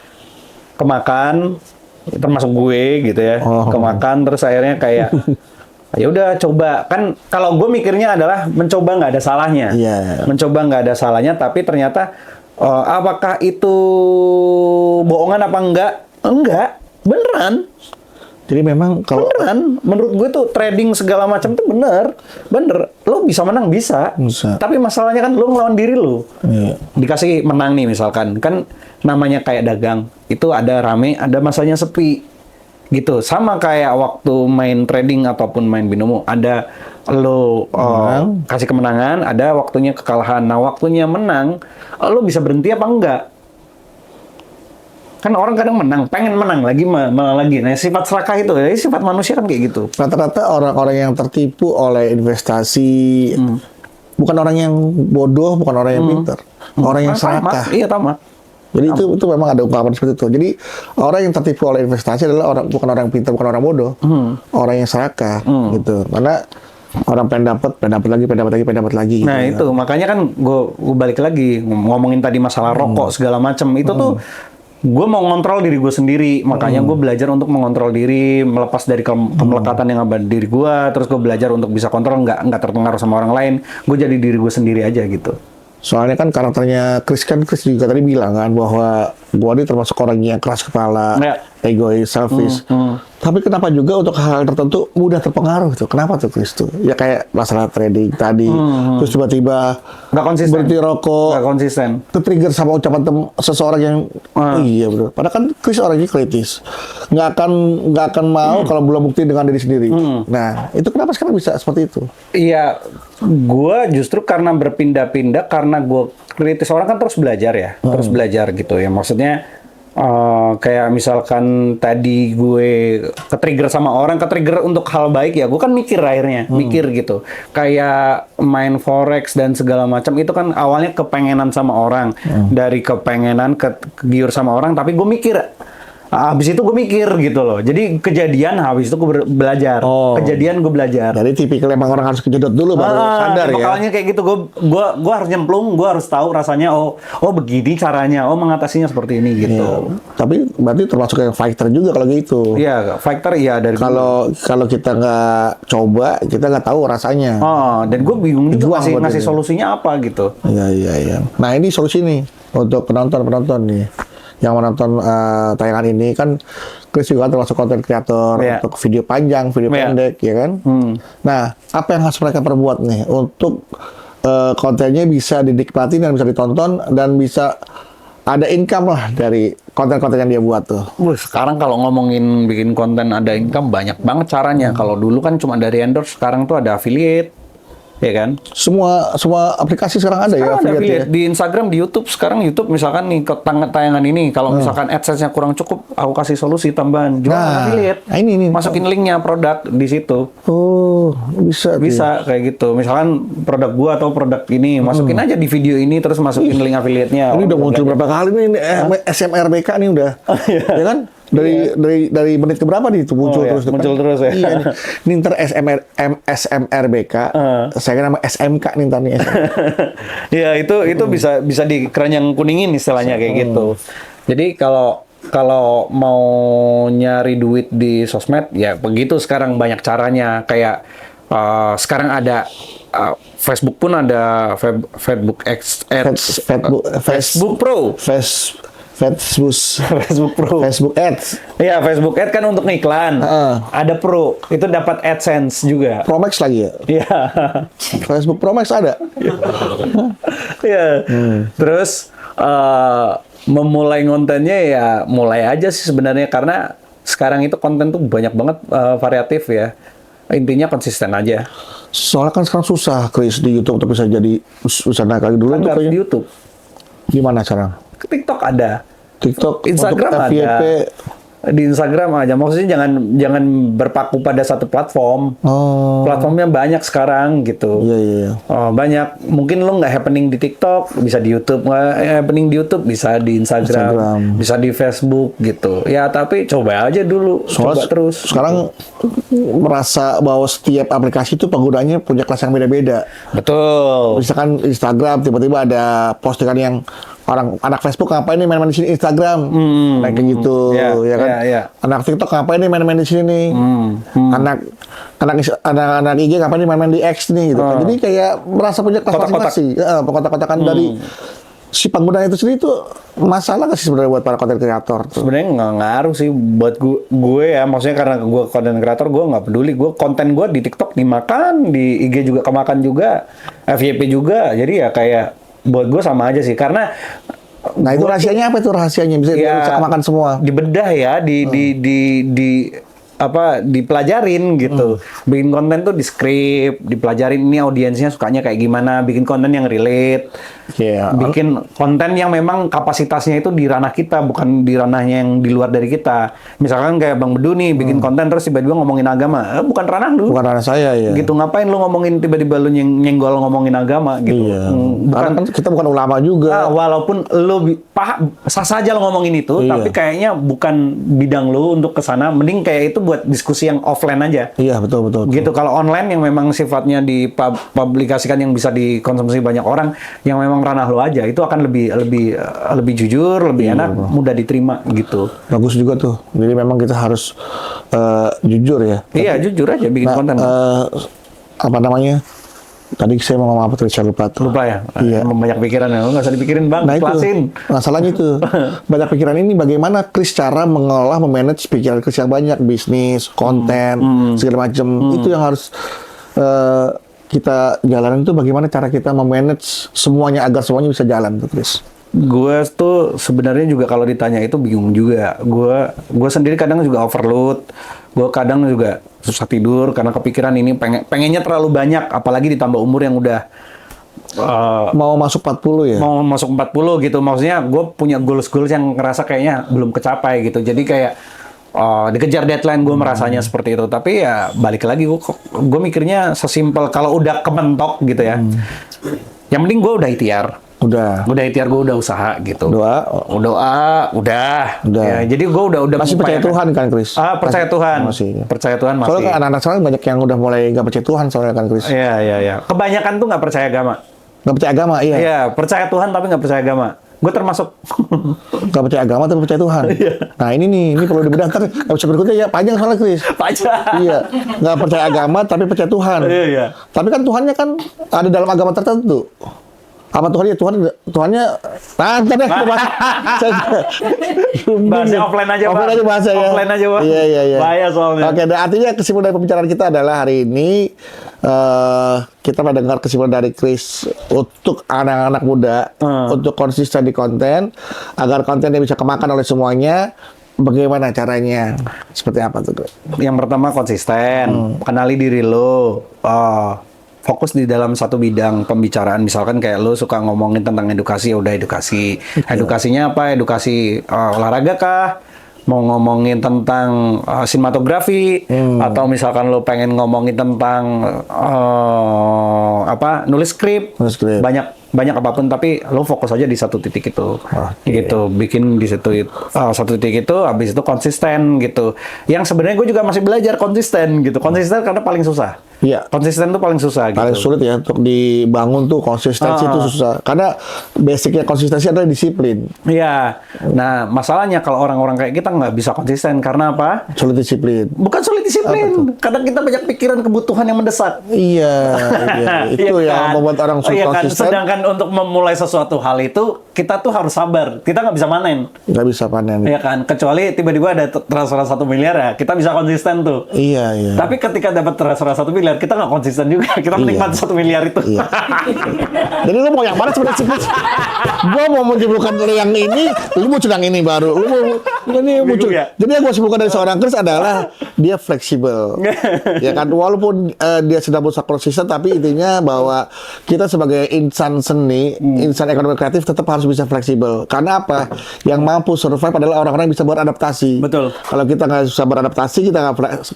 kemakan, termasuk gue gitu ya, kemakan terus akhirnya kayak ya udah coba. Kan kalau gue mikirnya adalah mencoba nggak ada salahnya, Iya. mencoba nggak ada salahnya, tapi ternyata apakah itu bohongan apa enggak? Enggak, beneran. jadi memang kalau Beneran, menurut gue tuh trading segala macam tuh bener. Lo bisa menang bisa. Bisa. Tapi masalahnya kan lo ngelawan diri lo. Iya. Dikasih menang nih misalkan, kan namanya kayak dagang. Itu ada rame, ada masanya sepi. Gitu. Sama kayak waktu main trading ataupun main binomo, ada lo kasih kemenangan, ada waktunya kekalahan. Nah, waktunya menang, lo bisa berhenti apa enggak? Kan orang kadang menang, pengen menang lagi, malah lagi. Nah, sifat serakah itu, ya sifat manusia kan kayak gitu. Rata-rata orang-orang yang tertipu oleh investasi bukan orang yang bodoh, bukan orang yang pintar, orang yang serakah. Iya, tamat. Jadi itu memang ada ungkapan seperti itu. Jadi orang yang tertipu oleh investasi adalah bukan orang pintar, bukan orang bodoh, orang yang serakah gitu. Karena orang pengen dapat lagi. Nah gitu, itu makanya kan gue balik lagi ngomongin tadi masalah rokok segala macam itu tuh gue mau ngontrol diri gue sendiri, makanya gue belajar untuk mengontrol diri, melepas dari kemelekatan yang ada di diri gue, terus gue belajar untuk bisa kontrol nggak terpengaruh sama orang lain, gue jadi diri gue sendiri aja gitu. Soalnya kan karakternya Chris juga tadi bilang kan bahwa gua ini termasuk orang yang keras kepala, egois, selfish. Tapi kenapa juga untuk hal tertentu mudah terpengaruh tuh? Kenapa tuh Chris tuh? Ya kayak masalah trading tadi, terus tiba-tiba nggak konsisten, berhenti rokok, nggak konsisten, trigger sama ucapan seseorang yang iya betul. Padahal kan Chris orangnya kritis, nggak akan mau kalau belum bukti dengan diri sendiri. Nah itu kenapa sekarang bisa seperti itu? Iya, gue justru karena berpindah-pindah, karena gue kritis, orang kan terus belajar ya, terus belajar gitu ya. Maksudnya kayak misalkan tadi gue ke-trigger sama orang, ke-trigger untuk hal baik ya, gue kan mikir akhirnya, mikir gitu. Kayak main forex dan segala macam itu kan awalnya kepengenan sama orang, dari kepengenan ke giur sama orang, tapi gue mikir. Habis itu gue mikir gitu loh. Jadi kejadian, habis itu gue belajar. Kejadian gue belajar. Jadi tipikal emang orang harus kejedot dulu baru sadar ya. Makalanya kayak gitu. Gue harus nyemplung, gue harus tahu rasanya. Oh begini caranya. Oh mengatasinya seperti ini gitu. Iya. Tapi berarti termasuk yang fighter juga kalau gitu. Iya, fighter iya dari kalau kita nggak coba, kita nggak tahu rasanya. Dan gue bingung juga ngasih solusinya apa gitu. Iya. Nah ini solusi nih untuk penonton nih. Yang menonton tayangan ini kan Chris juga termasuk konten kreator untuk video panjang, video pendek, ya kan? Nah, apa yang harus mereka perbuat nih untuk kontennya bisa dinikmati dan bisa ditonton dan bisa ada income lah dari konten-konten yang dia buat tuh. Sekarang kalau ngomongin bikin konten ada income banyak banget caranya. Kalau dulu kan cuma dari endorse, sekarang tuh ada affiliate. Ya kan? Semua aplikasi sekarang ada ya affiliate. Di Instagram, di YouTube. Sekarang YouTube misalkan nih tayangan ini, kalau misalkan AdSense-nya kurang cukup, aku kasih solusi tambahan. Jual affiliate. Ini. Masukin linknya produk di situ. Oh, bisa kayak gitu. Misalkan produk gua atau produk ini, masukin aja di video ini, terus masukin link affiliate-nya. Ini udah muncul berapa kali nih SMRBK nih udah. Ya kan? Dari menit ke berapa nih itu muncul terus ya. Iya nih ntar SMRBK saya nama SMK nih ntar nih. Ya itu bisa di keranjang kuningin istilahnya kayak gitu. Jadi kalau mau nyari duit di sosmed ya begitu, sekarang banyak caranya. Kayak sekarang ada Facebook pun ada Facebook Pro. Facebook Pro. Facebook Ads. Iya, Facebook Ads kan untuk iklan. Ada Pro, itu dapat AdSense juga. Pro Max lagi ya? Iya. Facebook Pro Max ada? Iya. Terus memulai kontennya ya mulai aja sih sebenarnya, karena sekarang itu konten tuh banyak banget variatif ya. Intinya konsisten aja. Soalnya kan sekarang susah Chris di YouTube untuk bisa naik lagi dulu. Kan di YouTube. Gimana sekarang? TikTok ada. TikTok, Instagram ada. Di Instagram aja. Maksudnya jangan berpaku pada satu platform. Platformnya banyak sekarang gitu. Iya. Banyak. Mungkin lo nggak happening di TikTok, bisa di YouTube. Nggak happening di YouTube, bisa di Instagram. Bisa di Facebook gitu. Ya tapi coba aja dulu. Coba terus. Sekarang merasa bahwa setiap aplikasi itu penggunanya punya kelas yang beda-beda. Betul. Misalkan Instagram tiba-tiba ada postingan yang anak Facebook ngapain nih main-main di sini Instagram, kayak gitu, ya kan? Anak TikTok ngapain nih main-main di sini nih, anak IG ngapain nih main-main di X nih, gitu. Jadi kayak merasa punya kelas masing-masing, kotak-kotakan dari si pengguna itu sendiri itu masalah nggak sih sebenarnya buat para konten kreator? Sebenarnya nggak ngaruh sih buat gue ya, maksudnya karena gue konten kreator gue nggak peduli, gue konten gue di TikTok dimakan, di IG juga kemakan juga, FYP juga, jadi ya kayak buat gue sama aja sih, karena nah itu rahasianya apa itu rahasianya bisa makan semua dibedah ya di dipelajarin gitu. Bikin konten tuh di script, dipelajarin ini audiensnya sukanya kayak gimana, bikin konten yang relate. Iya. Bikin konten yang memang kapasitasnya itu di ranah kita, bukan di ranahnya yang di luar dari kita. Misalkan kayak Bang Bedu nih bikin konten terus tiba-tiba ngomongin agama, bukan ranah lu. Bukan ranah saya ya. Gitu, ngapain lu ngomongin tiba-tiba lu nyenggol ngomongin agama gitu. Iya. Bukan Karena kan kita bukan ulama juga. walaupun lu sah saja lu ngomongin itu, Iya. tapi kayaknya bukan bidang lu untuk kesana. Mending kayak itu buat diskusi yang offline aja. Iya, betul. Gitu. Kalau online yang memang sifatnya dipublikasikan yang bisa dikonsumsi banyak orang, yang memang ranah lo aja, itu akan lebih jujur, lebih enak, mudah diterima gitu. Bagus juga tuh. Jadi memang kita harus jujur ya. Iya, jujur aja bikin Nah, konten. apa namanya? Tadi saya mau ngomong apa tadi, saya lupa tuh. Lupa ya? Iya. Emang banyak pikiran ya, nggak usah dipikirin Bang, Nah itu, ikhlasin. masalahnya itu. Banyak pikiran ini bagaimana Chris cara mengolah, memanage pikiran Chris yang banyak, bisnis, konten, segala macam. Itu yang harus kita jalanin tuh, bagaimana cara kita memanage semuanya agar semuanya bisa jalan tuh Chris. Gue tuh sebenarnya juga kalau ditanya itu bingung juga. Gue sendiri kadang juga overload. Gue kadang juga susah tidur karena kepikiran ini pengennya terlalu banyak, apalagi ditambah umur yang udah Mau masuk 40 ya? mau masuk 40 gitu. Maksudnya gue punya goals yang ngerasa kayaknya belum kecapai gitu. Jadi kayak dikejar deadline, gue merasanya seperti itu. Tapi ya balik lagi, gue mikirnya sesimpel kalau udah kementok gitu ya. Yang penting gue udah ikhtiar. Udah. Ikhtiar, gue udah usaha gitu. Doa. Udah. Udah. Ya, jadi gue udah Masih percaya Tuhan kan Chris? Percaya Tuhan. Masih. Percaya Tuhan masih. Soalnya kan anak-anak sekarang banyak yang udah mulai nggak percaya Tuhan soalnya kan Chris. Iya. Kebanyakan tuh nggak percaya agama. Nggak percaya agama, iya. Iya, percaya Tuhan tapi nggak percaya agama. Gue termasuk. Nggak percaya agama tapi percaya Tuhan. Nah ini perlu dibedah. Ntar episode berikutnya ya panjang soalnya Chris. Pajak. Iya, nggak percaya agama tapi percaya Tuhan. Iya. Tapi kan Tuhannya kan ada dalam agama tertentu. Apa Tuhannya? Tuhannya. Nah, ntar deh kita bahas. Bahasnya offline aja, Pak. Offline aja bahasa ya. Offline aja, Pak. Iya. Bahaya soalnya. Oke, dan artinya kesimpulan dari pembicaraan kita adalah hari ini kita mendengar kesimpulan dari Chris untuk anak-anak muda untuk konsisten di konten agar kontennya bisa kemakan oleh semuanya. Bagaimana caranya? Seperti apa tuh? Yang pertama konsisten, kenali diri lo. Fokus di dalam satu bidang pembicaraan. Misalkan kayak lo suka ngomongin tentang edukasi, ya udah edukasi. Edukasinya apa? Edukasi olahraga kah? Mau ngomongin tentang sinematografi, atau misalkan lo pengen ngomongin tentang nulis skrip. Banyak apapun, tapi lo fokus aja di satu titik itu. Gitu, bikin di situ satu titik itu, habis itu konsisten gitu. Yang sebenarnya gue juga masih belajar konsisten gitu. Konsisten karena paling susah. Iya. Konsisten tuh paling susah gitu. Paling sulit ya untuk dibangun tuh konsistensi itu susah. Karena basicnya konsistensi adalah disiplin. Iya. Nah, masalahnya kalau orang-orang kayak kita nggak bisa konsisten karena apa? Sulit disiplin. Bukan sulit disiplin. Kadang kita banyak pikiran kebutuhan yang mendesak. Iya. Itu Iya yang kan? membuat orang sulit Iya kan? konsisten. Sedangkan untuk memulai sesuatu hal itu, kita tuh harus sabar. Kita nggak bisa manen. Nggak bisa panen. Iya kan? Kecuali tiba-tiba ada transfer 1 miliar ya, kita bisa konsisten tuh. Iya. Tapi ketika dapat transfer 1 miliar, kita nggak konsisten juga. Kita menikmati 1 miliar itu. Iya. Jadi lu mau yang mana sebenarnya sih? Gua mau menjemputkan lu yang ini, lu mau yang ini baru. Lu mau ini muncul. ya? Jadi yang gua simpulkan dari seorang Chris adalah dia fleksibel. Ya kan, walaupun dia sedang berusaha konsisten, tapi intinya bahwa kita sebagai insan seni, insan ekonomi kreatif tetap harus bisa fleksibel. Karena apa? Yang mampu survive adalah orang-orang yang bisa beradaptasi. Betul. Kalau kita nggak bisa beradaptasi, kita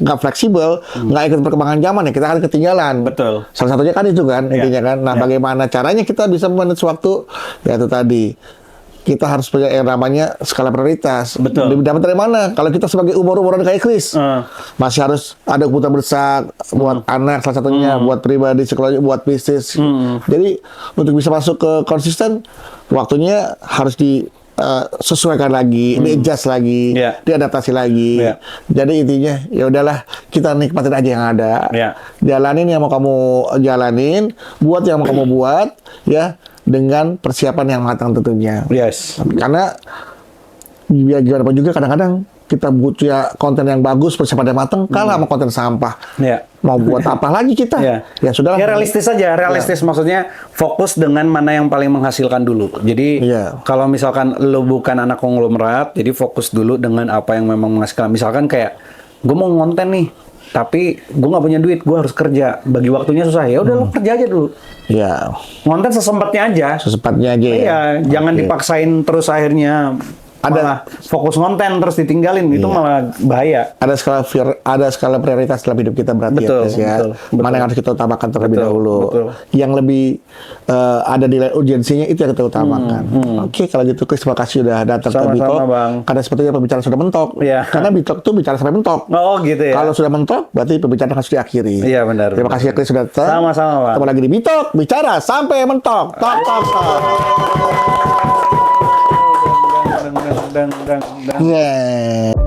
nggak fleksibel, nggak ikut perkembangan zaman ya, kita akan ketinggalan. Betul. Salah satunya kan itu kan, intinya kan. Nah, bagaimana caranya kita bisa memanage waktu? Ya itu tadi. Kita harus punya yang namanya skala prioritas. Betul. Dapat dari mana? Kalau kita sebagai umur-umuran kayak Chris, masih harus ada kebutuhan besar buat anak salah satunya, buat pribadi, psikologi, buat bisnis. Jadi untuk bisa masuk ke konsisten, waktunya harus disesuaikan lagi, di-adjust lagi, diadaptasi lagi. Jadi intinya ya udahlah, kita nikmatin aja yang ada. Jalanin yang mau kamu jalanin, buat yang mau kamu buat, ya dengan persiapan yang matang tentunya. Yes. Karena biar gimana pun juga kadang-kadang kita butuh ya konten yang bagus, persiapan yang matang, kalah sama konten sampah. Mau buat apa lagi kita? Ya sudahlah. Ya realistis aja, realistis maksudnya fokus dengan mana yang paling menghasilkan dulu. Jadi kalau misalkan lo bukan anak konglomerat, jadi fokus dulu dengan apa yang memang menghasilkan. Misalkan kayak gue mau ngonten nih, tapi gue nggak punya duit, gue harus kerja, bagi waktunya susah. Ya udah lo kerja aja dulu, Ya, ngonten sesempatnya aja. sesempatnya aja ya. Iya, jangan Oke. dipaksain terus akhirnya malah fokus ngonten terus ditinggalin, itu Iya. malah bahaya. Ada skala prioritas dalam hidup kita berarti Betul, ya, Chris, ya. betul. Mana yang harus kita utamakan terlebih Betul, dahulu. betul. Yang lebih ada nilai urgensinya itu yang kita utamakan. Oke, kalau gitu Chris, terima kasih sudah datang ke Sama-sama, Bitalk. Bang. Karena sepertinya pembicaraan sudah mentok. Iya. Karena Bitalk tuh bicara sampai mentok. Oh gitu ya. Kalau sudah mentok, berarti pembicaraan harus diakhiri. Iya, benar, Terima benar. kasih ya Chris sudah datang. Sama-sama, Bang. Ketemu lagi di Bitalk, bicara sampai mentok. Tok, tok, tok. Dang, dang, dang, dang, dang. Yeah.